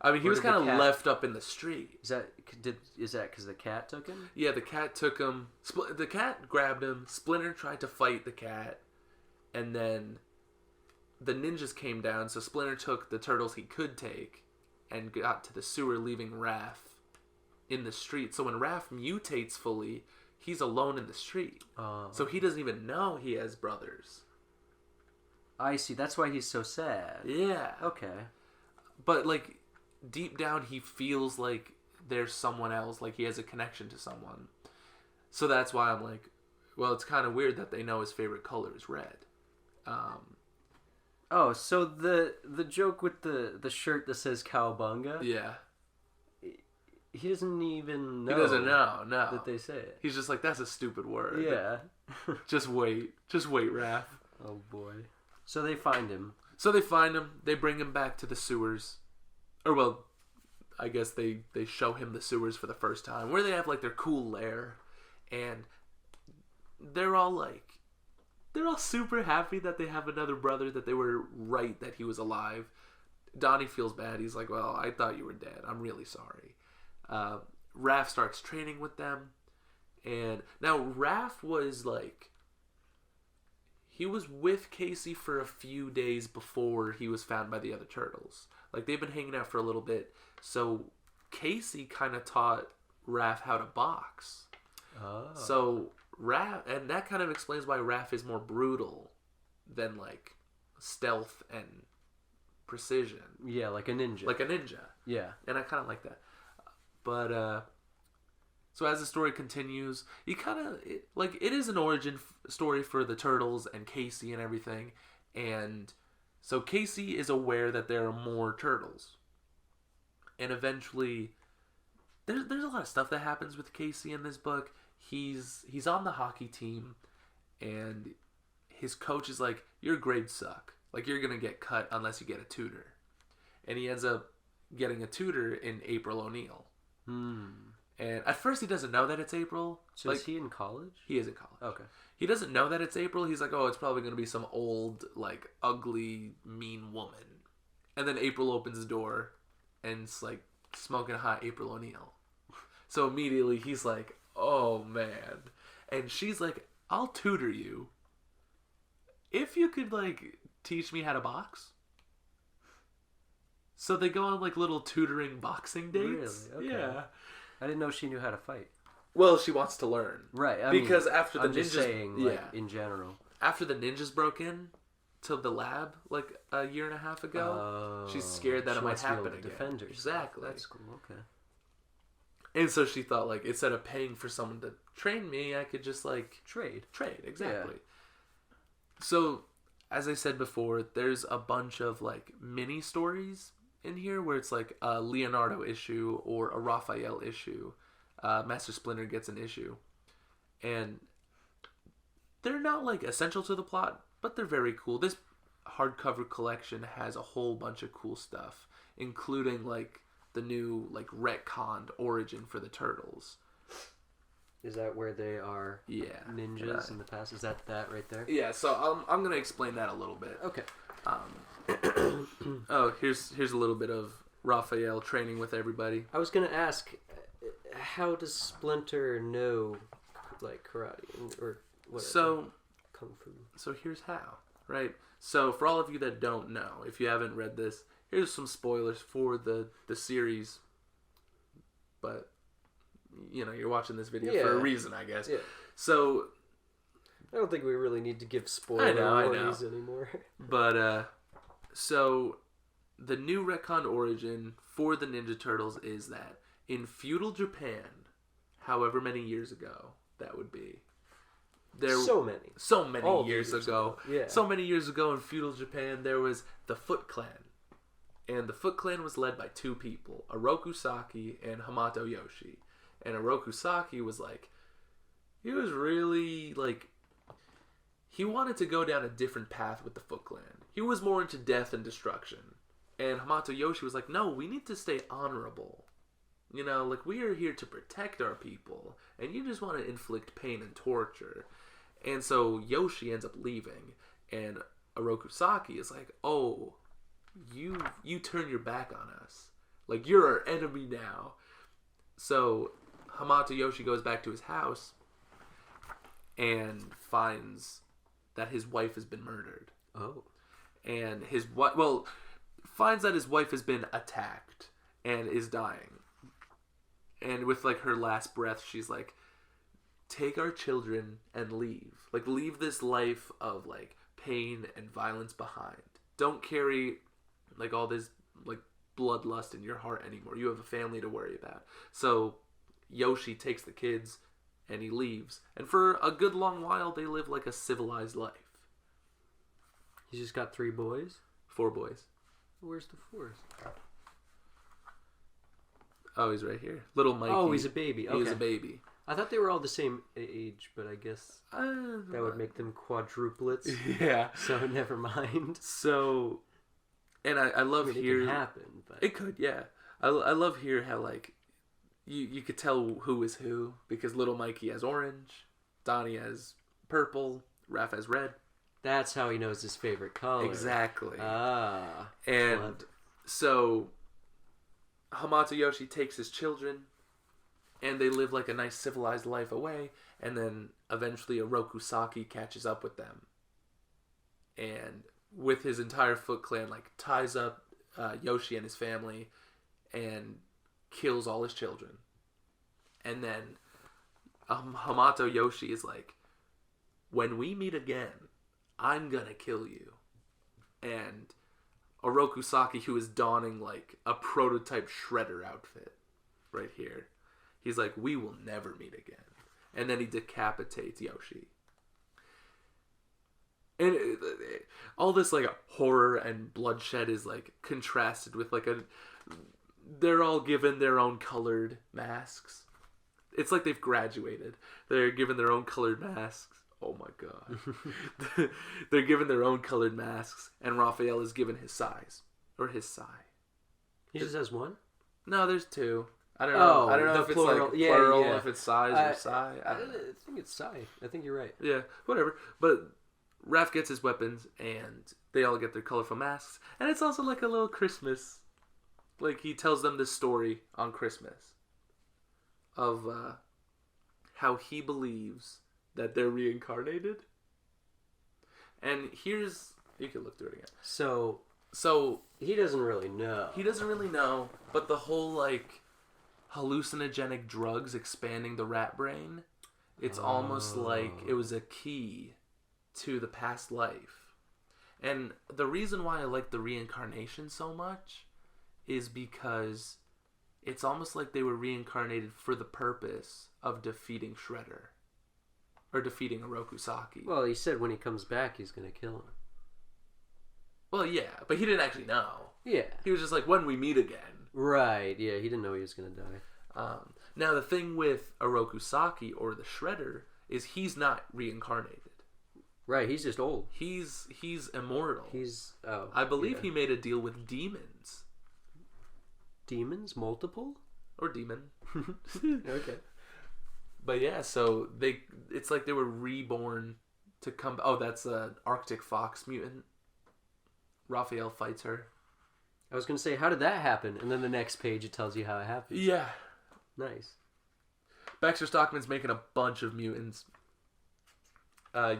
I mean he was kind of left up in the street. Is that because the cat took him? Yeah, the cat took him. The cat grabbed him. Splinter tried to fight the cat, and then the ninjas came down. So Splinter took the turtles he could take, and got to the sewer, leaving Raph in the street. So when Raph mutates fully, he's alone in the street. So he doesn't even know he has brothers. I see. That's why he's so sad. Yeah. Okay. But, like, deep down he feels like there's someone else. Like, he has a connection to someone. So that's why I'm like, well, it's kind of weird that they know his favorite color is red. Oh, so the joke with the shirt that says Cowabunga? Yeah. He doesn't even know. He doesn't know, no. That they say it. He's just like, that's a stupid word. Yeah. Just wait, Raph. Oh boy. So they find him. So they find him. They bring him back to the sewers. Or, well, I guess they show him the sewers for the first time. Where they have, like, their cool lair. And they're all super happy that they have another brother, that they were right that he was alive. Donnie feels bad. He's like, well, I thought you were dead. I'm really sorry. Raph starts training with them. And now Raph was like, he was with Casey for a few days before he was found by the other turtles. Like, they've been hanging out for a little bit. So Casey kind of taught Raph how to box. Oh. So Raph, and that kind of explains why Raph is more brutal than, like, stealth and precision. Yeah, like a ninja. Like a ninja. Yeah. And I kind of like that. But, so as the story continues, you kind of, it is an origin story for the turtles and Casey and everything. And so Casey is aware that there are more turtles. And eventually, there's a lot of stuff that happens with Casey in this book. He's on the hockey team, and his coach is like, your grades suck. Like, you're going to get cut unless you get a tutor. And he ends up getting a tutor in April O'Neil. And at first he doesn't know that it's April. So is he in college? He is in college. Okay. He doesn't know that it's April. He's like, oh, it's probably going to be some old, like, ugly, mean woman. And then April opens the door, and it's like smoking a hot April O'Neil. So immediately he's like, oh, man. And she's like, I'll tutor you if you could, like, teach me how to box. So they go on, like, little tutoring boxing dates. Really? Okay. Yeah. I didn't know she knew how to fight. Well, she wants to learn. Right. Because after the I'm ninjas... just saying, like, in general. After the ninjas broke in to the lab, like, a year and a half ago, she's scared that it might happen again. Defend herself. Exactly. That's cool. Okay. And so she thought, like, instead of paying for someone to train me, I could just, like... Trade, exactly. Yeah. So, as I said before, there's a bunch of, like, mini stories in here where it's like a Leonardo issue or a Raphael issue. Master Splinter gets an issue. And they're not, like, essential to the plot, but they're very cool. This hardcover collection has a whole bunch of cool stuff, including, like, the new, like, retconned origin for the Turtles. Is that where they are ninjas in the past? Is that right there? Yeah, so I'm going to explain that a little bit. Okay. Oh, here's a little bit of Raphael training with everybody. I was gonna ask, how does Splinter know, like, karate or whatever? So, kung fu. So here's how, right? So for all of you that don't know, if you haven't read this, here's some spoilers for the series. But you know, you're watching this video for a reason, I guess. Yeah. So I don't think we really need to give spoiler warnings anymore. But so the new retcon origin for the Ninja Turtles is that in feudal Japan, however many years ago that would be, so many years ago in feudal Japan, there was the Foot Clan. And the Foot Clan was led by two people, Oroku Saki and Hamato Yoshi. And Oroku Saki was like, he was really like, he wanted to go down a different path with the Foot Clan. He was more into death and destruction. And Hamato Yoshi was like, no, we need to stay honorable. You know, like, we are here to protect our people. And you just want to inflict pain and torture. And so Yoshi ends up leaving, and Orokusaki is like, "Oh, you turn your back on us. Like, you're our enemy now." So Hamato Yoshi goes back to his house and finds that his wife has been murdered. Oh. And finds that his wife has been attacked and is dying. And with, like, her last breath, she's like, "Take our children and leave. Like, leave this life of, like, pain and violence behind. Don't carry, like, all this, like, bloodlust in your heart anymore. You have a family to worry about." So Yoshi takes the kids and he leaves. And for a good long while, they live, like, a civilized life. He's just got 3 boys? 4 boys. Where's the 4th? Oh, he's right here. Little Mikey. Oh, he's a baby. Okay. He's a baby. I thought they were all the same age, but I guess that would make them quadruplets. Yeah. So never mind. So, and I love It here. can happen, but It could, yeah. I love here how, like, you could tell who is who, because little Mikey has orange, Donnie has purple, Raph has red. that's how he knows his favorite color. Exactly. Ah. And clever. so Hamato Yoshi takes his children, and they live, like, a nice civilized life away, and then eventually Orokusaki catches up with them. And with his entire Foot Clan, like, ties up Yoshi and his family and kills all his children. And then Hamato Yoshi is like, "When we meet again, I'm gonna kill you." And Orokusaki, who is donning, like, a prototype Shredder outfit right here, he's like, "We will never meet again." And then he decapitates Yoshi. And all this, like, horror and bloodshed is, like, contrasted with, like, they're all given their own colored masks. It's like they've graduated. They're given their own colored masks. Oh my god. They're given their own colored masks, and Raphael is given his size. Or his sai. He just has one? No, there's 2. I don't know. I don't know if plural. it's, like, plural, yeah. if it's size or sai. I I don't know. think it's Sai. I think you're right. Yeah, whatever. But Raph gets his weapons, and they all get their colorful masks. And it's also like a little Christmas. Like, he tells them this story on Christmas of how he believes that they're reincarnated. And here's... You can look through it again. So he doesn't really know. He doesn't really know, but the whole, like, hallucinogenic drugs expanding the rat brain, it's almost like it was a key to the past life. And the reason why I like the reincarnation so much is because it's almost like they were reincarnated for the purpose of defeating Shredder. Or defeating Orokusaki. Well, he said when he comes back, he's going to kill him. Well, yeah, but he didn't actually know. Yeah. He was just like, when we meet again. Right, yeah, he didn't know he was going to die. Now, the thing with Orokusaki, or the Shredder, is he's not reincarnated. Right, he's just old. He's immortal. I believe he made a deal with demons. Demons? Multiple? Or demon. Okay. But yeah, so it's like they were reborn to come... Oh, that's an Arctic Fox mutant. Raphael fights her. I was going to say, how did that happen? And then the next page, it tells you how it happened. Yeah. Nice. Baxter Stockman's making a bunch of mutants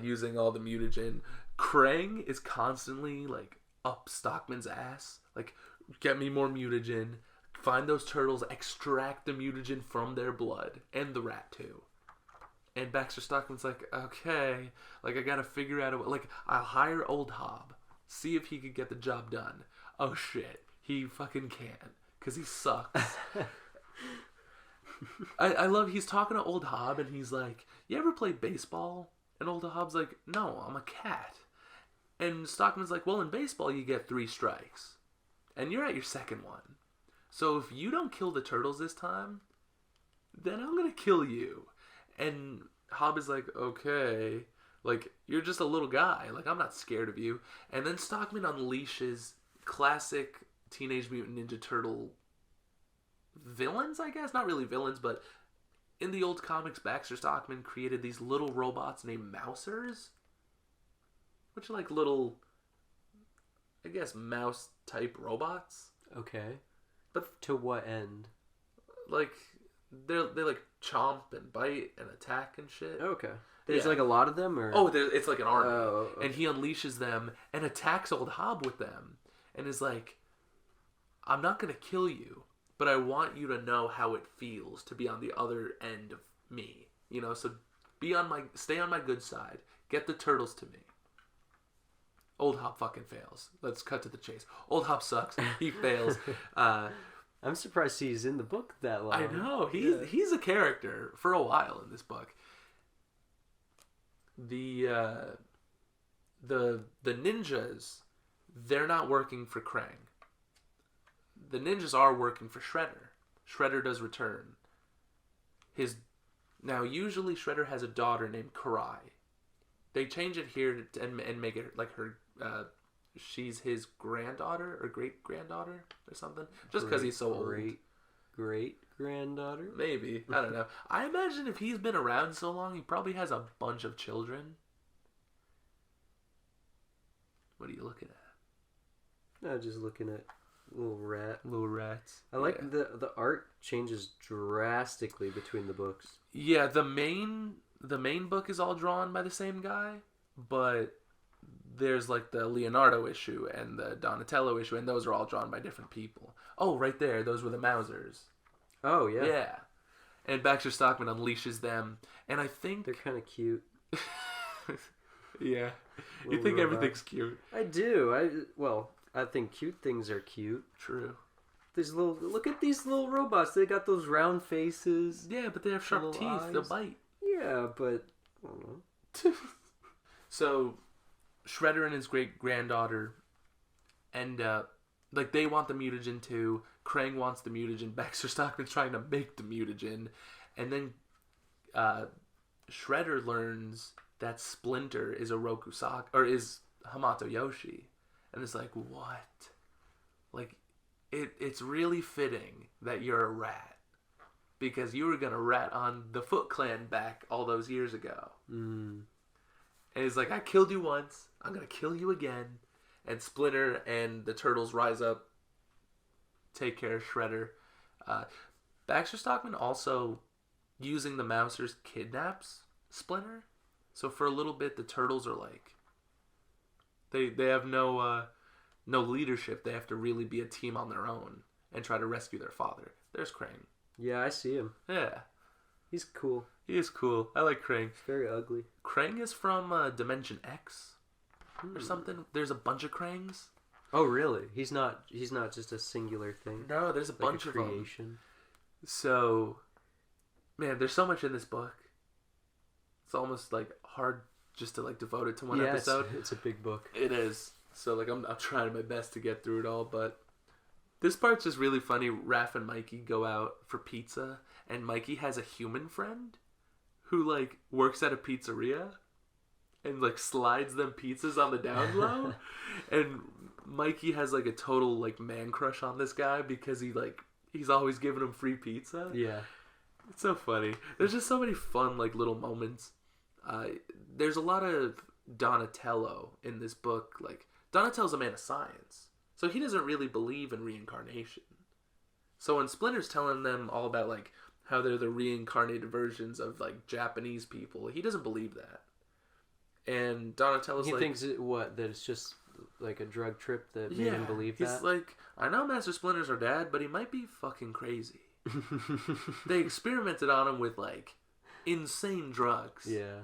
using all the mutagen. Krang is constantly, like, up Stockman's ass. Like, get me more mutagen. Find those turtles, extract the mutagen from their blood. And the rat, too. And Baxter Stockman's like, okay, like, I gotta figure out a way. Like, I'll hire Old Hob. See if he could get the job done. Oh, shit. He fucking can't. Because he sucks. I love, he's talking to Old Hob, and he's like, you ever play baseball? And Old Hob's like, no, I'm a cat. And Stockman's like, well, in baseball, you get 3 strikes. And you're at your second one. So if you don't kill the turtles this time, then I'm going to kill you. And Hob is like, okay. Like, you're just a little guy. Like, I'm not scared of you. And then Stockman unleashes classic Teenage Mutant Ninja Turtle villains, I guess. Not really villains, but in the old comics, Baxter Stockman created these little robots named Mousers, which are like little, I guess, mouse-type robots. Okay. But to what end? Like, they like chomp and bite and attack and shit. Okay. There's like a lot of them, or it's like an army, okay. And he unleashes them and attacks old Hob with them, and is like, "I'm not gonna kill you, but I want you to know how it feels to be on the other end of me. You know, so stay on my good side. Get the turtles to me." Old Hob fucking fails. Let's cut to the chase. Old Hob sucks. He fails. I'm surprised he's in the book that long. I know. He's a character for a while in this book. The ninjas, they're not working for Krang. The ninjas are working for Shredder. Shredder does return. Now usually Shredder has a daughter named Karai. They change it here and make it like her. She's his granddaughter or great granddaughter or something. Just because he's so old. Great granddaughter? Maybe. I don't know. I imagine if he's been around so long, he probably has a bunch of children. What are you looking at? No, just looking at little rats. I like the art changes drastically between the books. Yeah, the main book is all drawn by the same guy, but there's like the Leonardo issue and the Donatello issue, and those are all drawn by different people. Oh, right there, those were the Mousers. Oh, yeah. Yeah. And Baxter Stockman unleashes them, and I think... They're kind of cute. Yeah. You think everything's cute. I do. I think cute things are cute. True. Look at these little robots. They got those round faces. Yeah, but they have sharp teeth. Eyes. They'll bite. Yeah, but... I don't know. So... Shredder and his great-granddaughter end up... Like, they want the mutagen too. Krang wants the mutagen. Baxter Stockman's trying to make the mutagen. And then Shredder learns that Splinter is a Rokusaka... Or is Hamato Yoshi. And it's like, what? Like, it's really fitting that you're a rat. Because you were going to rat on the Foot Clan back all those years ago. Mm. And he's like, I killed you once. I'm going to kill you again. And Splinter and the Turtles rise up, take care of Shredder. Baxter Stockman also, using the Mousers, kidnaps Splinter. So for a little bit, the Turtles are like... They have no leadership. They have to really be a team on their own and try to rescue their father. There's Krang. Yeah, I see him. Yeah. He's cool. He is cool. I like Krang. He's very ugly. Krang is from Dimension X or something. There's a bunch of Krangs. Oh, really? He's not just a singular thing. No, there's a bunch of creation. Them. So, man, there's so much in this book. It's almost like hard just to like devote it to one episode. It's a big book. It is. So like I'm trying my best to get through it all, but this part's just really funny. Raph and Mikey go out for pizza, and Mikey has a human friend who like works at a pizzeria and like slides them pizzas on the down low. And Mikey has like a total like man crush on this guy because he's always giving him free pizza. Yeah. It's so funny. There's just so many fun like little moments. There's a lot of Donatello in this book. Like Donatello's a man of science, so he doesn't really believe in reincarnation. So when Splinter's telling them all about like how they're the reincarnated versions of like Japanese people, he doesn't believe that. And Donatello's he thinks that it's just like a drug trip that made him believe that. He's like, I know Master Splinter's our dad, but he might be fucking crazy. They experimented on him with like insane drugs. Yeah.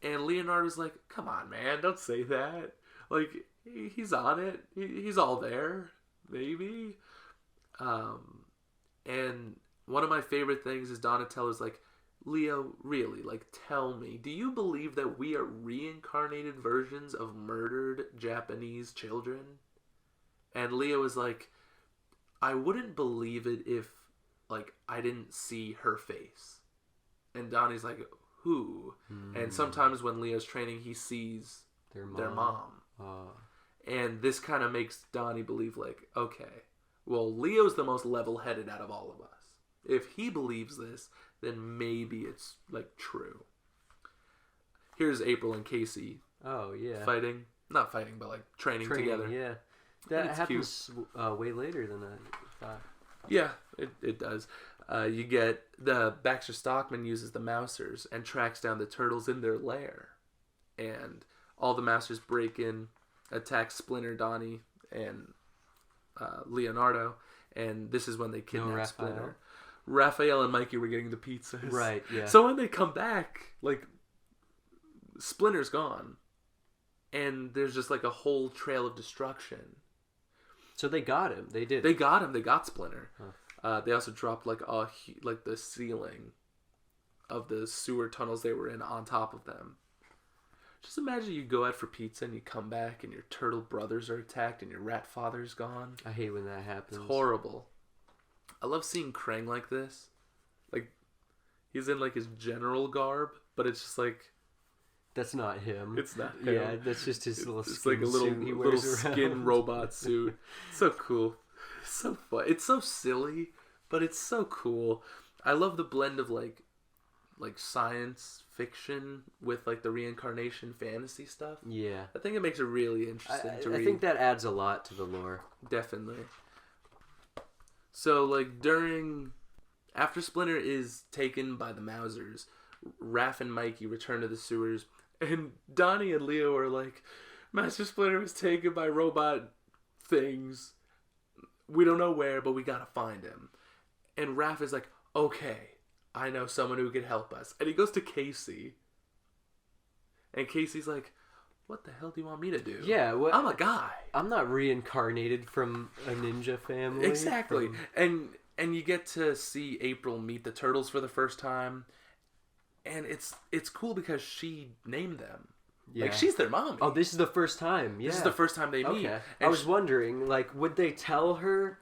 And Leonardo's like, come on, man, don't say that. Like, he's on it. He's all there, maybe. And one of my favorite things is Donatello's like, Leo, really, like, tell me, do you believe that we are reincarnated versions of murdered Japanese children? And Leo is like, I wouldn't believe it if, like, I didn't see her face. And Donnie's like, who? And sometimes when Leo's training, he sees their mom. And this kind of makes Donnie believe, like, okay, well, Leo's the most level-headed out of all of us. If he believes this, then maybe it's like true. Here's April and Casey. Oh yeah. Fighting, not fighting, but like training together. Yeah, that happens way later than I thought. Yeah, it does. You get the Baxter Stockman uses the Mousers and tracks down the turtles in their lair, and all the Mousers break in, attack Splinter, Donnie, and Leonardo, and this is when they kidnap Splinter. Raphael and Mikey were getting the pizzas. Right. Yeah. So when they come back, like Splinter's gone, and there's just like a whole trail of destruction. So they got him. They did. They got him. They got Splinter. Huh. They also dropped like the ceiling of the sewer tunnels they were in on top of them. Just imagine you go out for pizza and you come back and your turtle brothers are attacked and your rat father's gone. I hate when that happens. It's horrible. I love seeing Krang like this. Like, he's in like his general garb, but it's just like... That's not him. It's not him. Yeah, that's just his little skin It's like a little skin robot suit. It's so cool. It's so fun. It's so silly, but it's so cool. I love the blend of like science fiction with like the reincarnation fantasy stuff. Yeah. I think it makes it really interesting to read. I think that adds a lot to the lore. Definitely. So like after Splinter is taken by the Mousers, Raph and Mikey return to the sewers, and Donnie and Leo are like, Master Splinter was taken by robot things. We don't know where, but we gotta find him. And Raph is like, okay, I know someone who could help us. And he goes to Casey. And Casey's like, what the hell do you want me to do? Yeah, I'm a guy. I'm not reincarnated from a ninja family. Exactly. And you get to see April meet the turtles for the first time. And it's cool because she named them. Yeah. Like, she's their mommy. Oh, this is the first time. Yeah. This is the first time they meet. Okay. I was wondering, like, would they tell her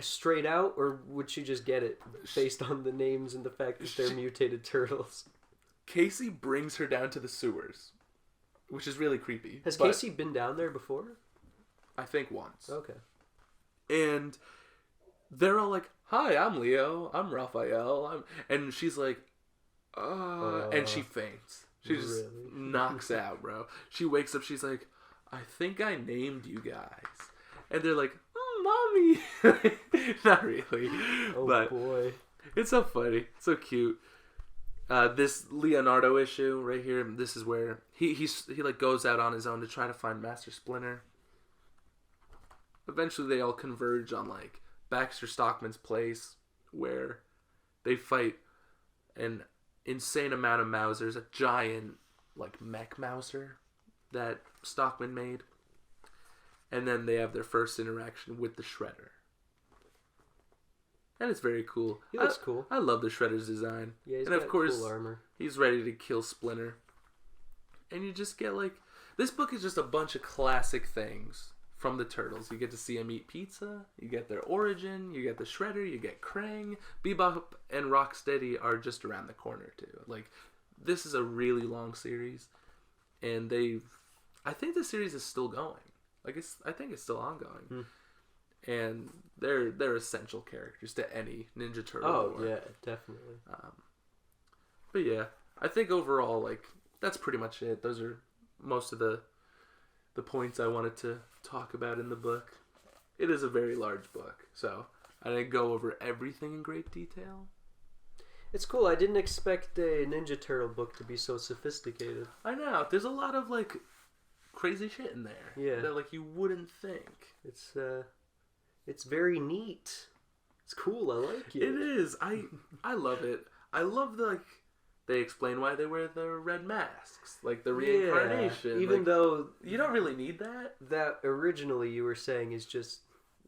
straight out, or would she just get it based on the names and the fact that they're mutated turtles? Casey brings her down to the sewers, which is really creepy. Has Casey been down there before? I think once. Okay. And they're all like, hi, I'm Leo. I'm Raphael. And she's like, and she faints. She just knocks out, bro. She wakes up. She's like, I think I named you guys. And they're like, Mommy. Not really. Oh, but boy. It's so funny. So cute. This Leonardo issue right here, this is where he like goes out on his own to try to find Master Splinter. Eventually they all converge on like Baxter Stockman's place, where they fight an insane amount of Mousers, a giant like mech Mouser that Stockman made. And then they have their first interaction with the Shredder. And it's very cool. He looks cool. I love the Shredder's design. Yeah, he's and got of course, cool armor. He's ready to kill Splinter. And you just get like... This book is just a bunch of classic things from the Turtles. You get to see them eat pizza. You get their origin. You get the Shredder. You get Krang. Bebop and Rocksteady are just around the corner too. Like, this is a really long series. And I think the series is still going. I think it's still ongoing. And they're essential characters to any Ninja Turtle lore. Oh, yeah, definitely. But yeah, I think overall, like, that's pretty much it. Those are most of the points I wanted to talk about in the book. It is a very large book, so I didn't go over everything in great detail. It's cool. I didn't expect a Ninja Turtle book to be so sophisticated. I know. There's a lot of, like, crazy shit in there. Yeah. That, like, you wouldn't think. It's very neat. It's cool. I like it. It is. I love it. I love they explain why they wear the red masks, like the reincarnation. Yeah, even like, though you don't really need that. That originally you were saying is just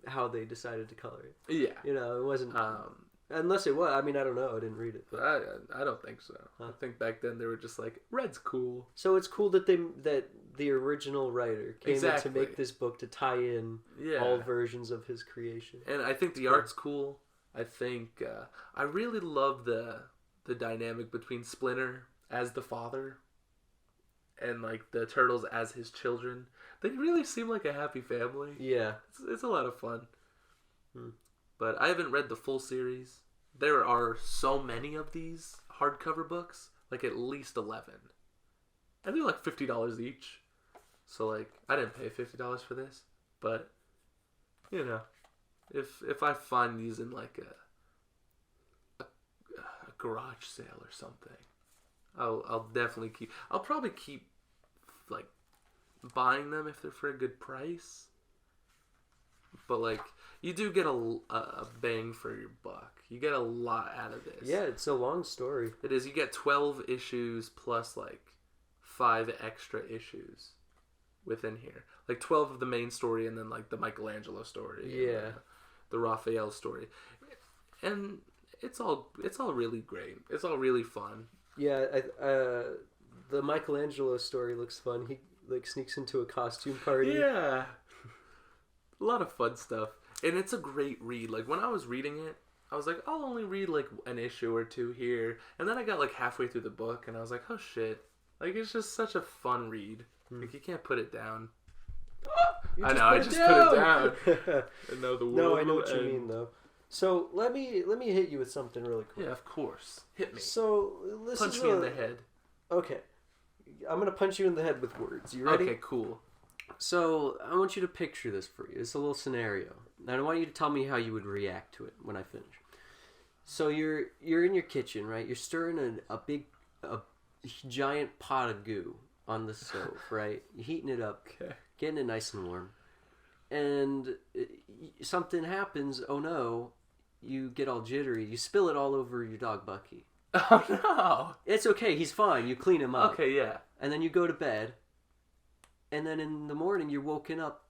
how they decided to color it. Yeah. You know, it wasn't. Unless it was. I mean, I don't know. I didn't read it. But I don't think so. Huh. I think back then they were just like, red's cool. So it's cool that the original writer came in to make this book to tie in all versions of his creation. And I think the art's cool. I think I really love the dynamic between Splinter as the father and like the Turtles as his children. They really seem like a happy family. Yeah. It's a lot of fun. But I haven't read the full series. there are so many of these hardcover books, like at least 11. And they're like $50 each. So like, I didn't pay $50 for this, but you know, if I find these in like a garage sale or something, I'll definitely keep. I'll probably keep like buying them if they're for a good price. But like, you do get a bang for your buck. You get a lot out of this. Yeah, it's a long story. It is. You get 12 issues plus like 5 extra issues within here. Like 12 of the main story and then like the Michelangelo story. Yeah. The Raphael story. And it's all really great. It's all really fun. Yeah, the Michelangelo story looks fun. He like sneaks into a costume party. Yeah. A lot of fun stuff. And it's a great read. Like, when I was reading it, I was like, I'll only read, like, an issue or two here. And then I got, like, halfway through the book, and I was like, oh, shit. Like, it's just such a fun read. Like, you can't put it down. I know, I just put it down. And now the world No, I know will what you end. mean, though. So, let me hit you with something really cool. Yeah, of course. Hit me. So, Punch me in the head. Okay. I'm going to punch you in the head with words. You ready? Okay, cool. So, I want you to picture this for you. It's a little scenario. And I want you to tell me how you would react to it when I finish. So, you're in your kitchen, right? You're stirring a giant pot of goo on the stove, right? You're heating it up, getting it nice and warm. And something happens, oh no, you get all jittery. You spill it all over your dog, Bucky. Oh, no. It's okay, he's fine. You clean him up. Okay, yeah. And then you go to bed. And then in the morning, you're woken up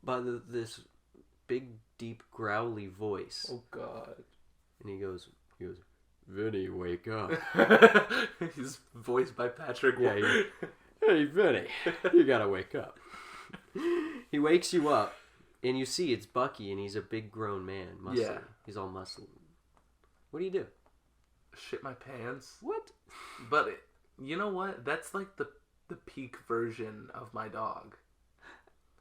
by this big, deep, growly voice. Oh, God. And he goes, Vinny, wake up. He's voiced by Patrick. Yeah, hey, Vinny, you gotta wake up. He wakes you up, and you see it's Bucky, and he's a big grown man. Muscly. Yeah. He's all muscly. What do you do? Shit my pants. What? But you know what? That's like the peak version of my dog.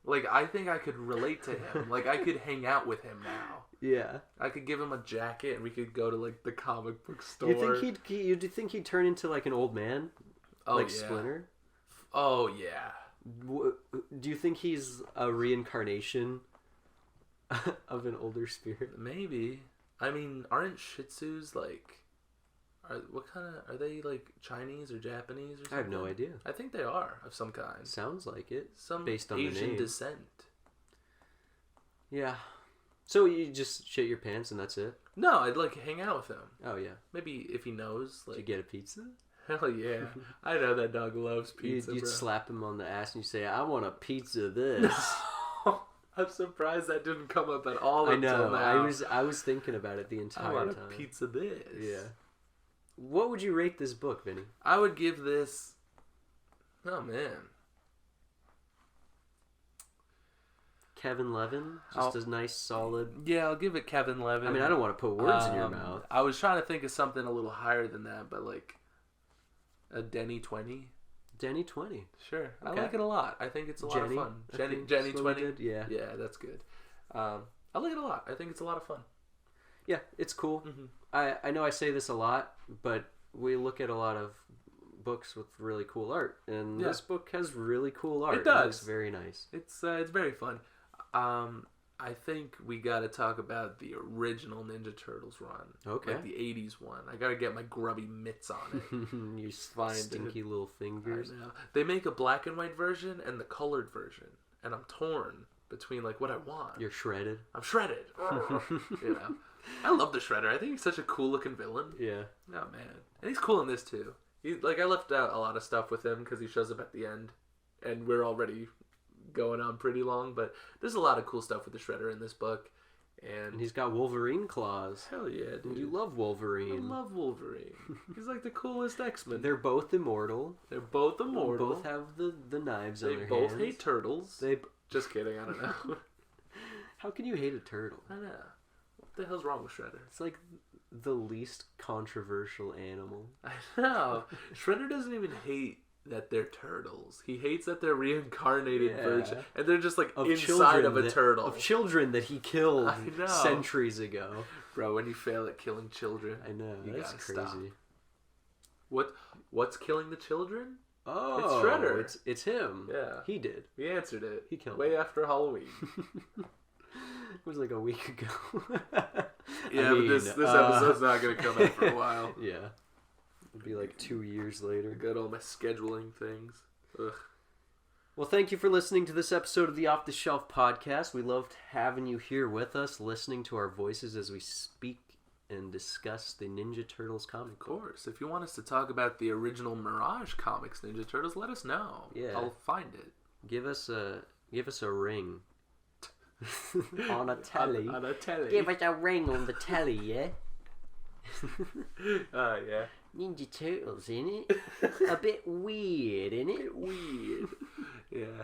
Like, I think I could relate to him. Like, I could hang out with him now. Yeah. I could give him a jacket and we could go to, like, the comic book store. You think he'd turn into, like, an old man? Oh, like yeah. Splinter? Oh, yeah. Do you think he's a reincarnation of an older spirit? Maybe. I mean, aren't Shih Tzus, like... are they like Chinese or Japanese or something? I have no idea. I think they are of some kind. Sounds like it. Some based on Asian the name. descent. Yeah. So you just shit your pants and that's it? No, I'd like hang out with him. Oh yeah. Maybe if he knows. Like, Did you get a pizza? Hell yeah! I know that dog loves pizza. You'd bro. slap him on the ass and you say, "I want a pizza." This. I'm surprised that didn't come up at all. I know. Until now. I was thinking about it the entire I want time. a pizza. This. Yeah. What would you rate this book, Vinny? I would give this... Oh, man. Kevin Levin? Just a nice, solid... Yeah, I'll give it Kevin Levin. I mean, I don't want to put words in your mouth. I was trying to think of something a little higher than that, but like a Denny 20. Denny 20. Sure. Okay. I like it a lot. I think it's a lot of fun. Jenny 20. Yeah. Yeah, that's good. I like it a lot. I think it's a lot of fun. Yeah, it's cool. Mm-hmm. I know I say this a lot, but we look at a lot of books with really cool art, and this book has really cool art. It does. It looks very nice. It's very fun. I think we got to talk about the original Ninja Turtles run. Okay. Like the 80s one. I got to get my grubby mitts on it. You Find stinky little fingers. I know. They make a black and white version and the colored version, and I'm torn between like what I want. You're shredded. I'm shredded. You know. I love the Shredder. I think he's such a cool looking villain. Yeah. Oh man, and he's cool in this too. I left out a lot of stuff with him because he shows up at the end, and we're already going on pretty long. But there's a lot of cool stuff with the Shredder in this book, and he's got Wolverine claws. Hell yeah, dude! You love Wolverine. I love Wolverine. He's like the coolest X-Men. They're both immortal. They're both immortal. They both have the knives on their hands. They both hate turtles. They just kidding. I don't know. How can you hate a turtle? I know. What the hell's wrong with Shredder? It's like the least controversial animal. I know. Shredder doesn't even hate that they're turtles. He hates that they're reincarnated version, and they're just like inside of a turtle. Of children that he killed I know. centuries ago. Bro, when you fail at killing children, I know, you that's gotta crazy. stop. What's killing the children? Oh, It's Shredder. It's him. Yeah. He did. We answered it. He killed way him. after Halloween. It was like a week ago. Yeah, but this episode's not going to come out for a while. Yeah. It'll be like 2 years later. I got all my scheduling things. Ugh. Well, thank you for listening to this episode of the Off the Shelf podcast. We loved having you here with us, listening to our voices as we speak and discuss the Ninja Turtles comic. Of course. If you want us to talk about the original Mirage Comics Ninja Turtles, let us know. Yeah. I'll find it. Give us a ring. On a telly. On a telly. Give us a ring on the telly, yeah? Yeah. Ninja Turtles, innit? A bit weird, innit? Weird. Yeah.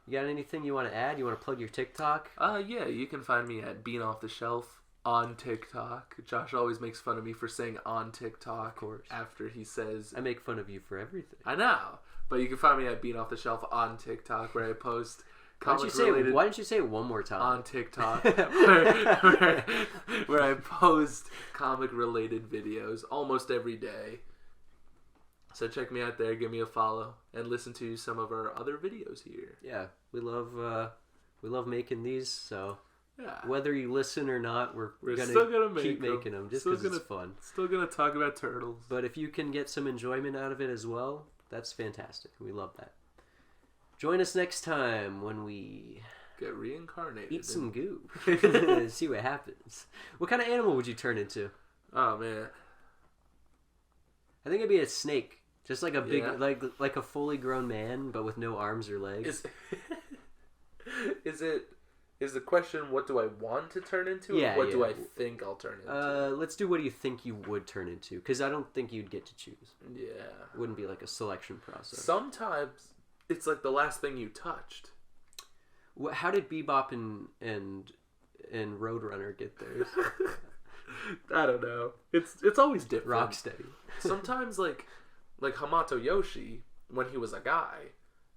You got anything you want to add? You want to plug your TikTok? Yeah, you can find me at Being Off the Shelf on TikTok. Josh always makes fun of me for saying on TikTok. Of course. After he says... I make fun of you for everything. I know. But you can find me at Being Off the Shelf on TikTok, where I post... Why don't you say it one more time? On TikTok, where I post comic-related videos almost every day. So check me out there, give me a follow, and listen to some of our other videos here. Yeah, we love making these. So yeah, whether you listen or not, we're still gonna keep making them just because it's fun. Still gonna talk about turtles. But if you can get some enjoyment out of it as well, that's fantastic. We love that. Join us next time when we get reincarnated. Eat some goo. See what happens. What kind of animal would you turn into? Oh man, I think it'd be a snake. Just like a big, like a fully grown man, but with no arms or legs. Is the question what do I want to turn into? Yeah, or what do I think I'll turn into? Let's do what do you think you would turn into? Because I don't think you'd get to choose. Yeah, it wouldn't be like a selection process. Sometimes it's like the last thing you touched. How did Bebop and Roadrunner get theirs? I don't know. It's always different. Rocksteady. Sometimes like Hamato Yoshi, when he was a guy,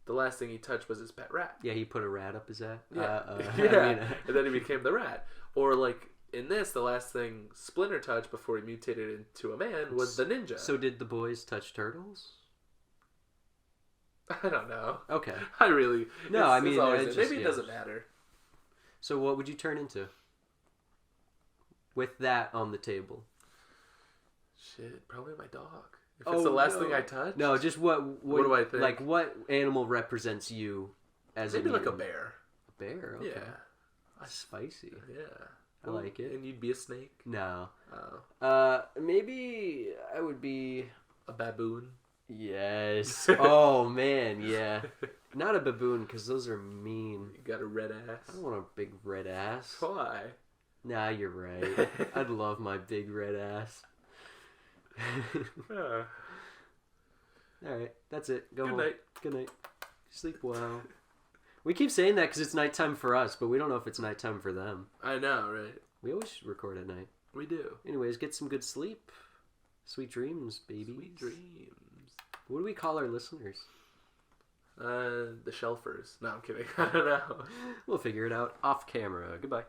the last thing he touched was his pet rat. Yeah, he put a rat up his ass. Yeah, and then he became the rat. Or like in this, the last thing Splinter touched before he mutated into a man was the ninja. So did the boys touch turtles? I don't know. Okay. Maybe it doesn't yeah. matter. So what would you turn into? With that on the table. Shit, probably my dog. If it's the last thing I touch? No, just what do I think? Like what animal represents you as maybe like a bear. A bear, okay. Yeah. That's spicy. Yeah. I like it. And you'd be a snake? No. Oh. Maybe I would be a baboon. Yes. Oh man, yeah. Not a baboon because those are mean. You got a red ass. I don't want a big red ass. Why? Nah, you're right. I'd love my big red ass. All right, that's it. Go home. Good night. Good night. Sleep well. We keep saying that because it's nighttime for us, but we don't know if it's nighttime for them. I know, right? We always record at night. We do. Anyways, get some good sleep. Sweet dreams, baby. Sweet dreams. What do we call our listeners? The shelfers. No, I'm kidding. I don't know. We'll figure it out off camera. Goodbye.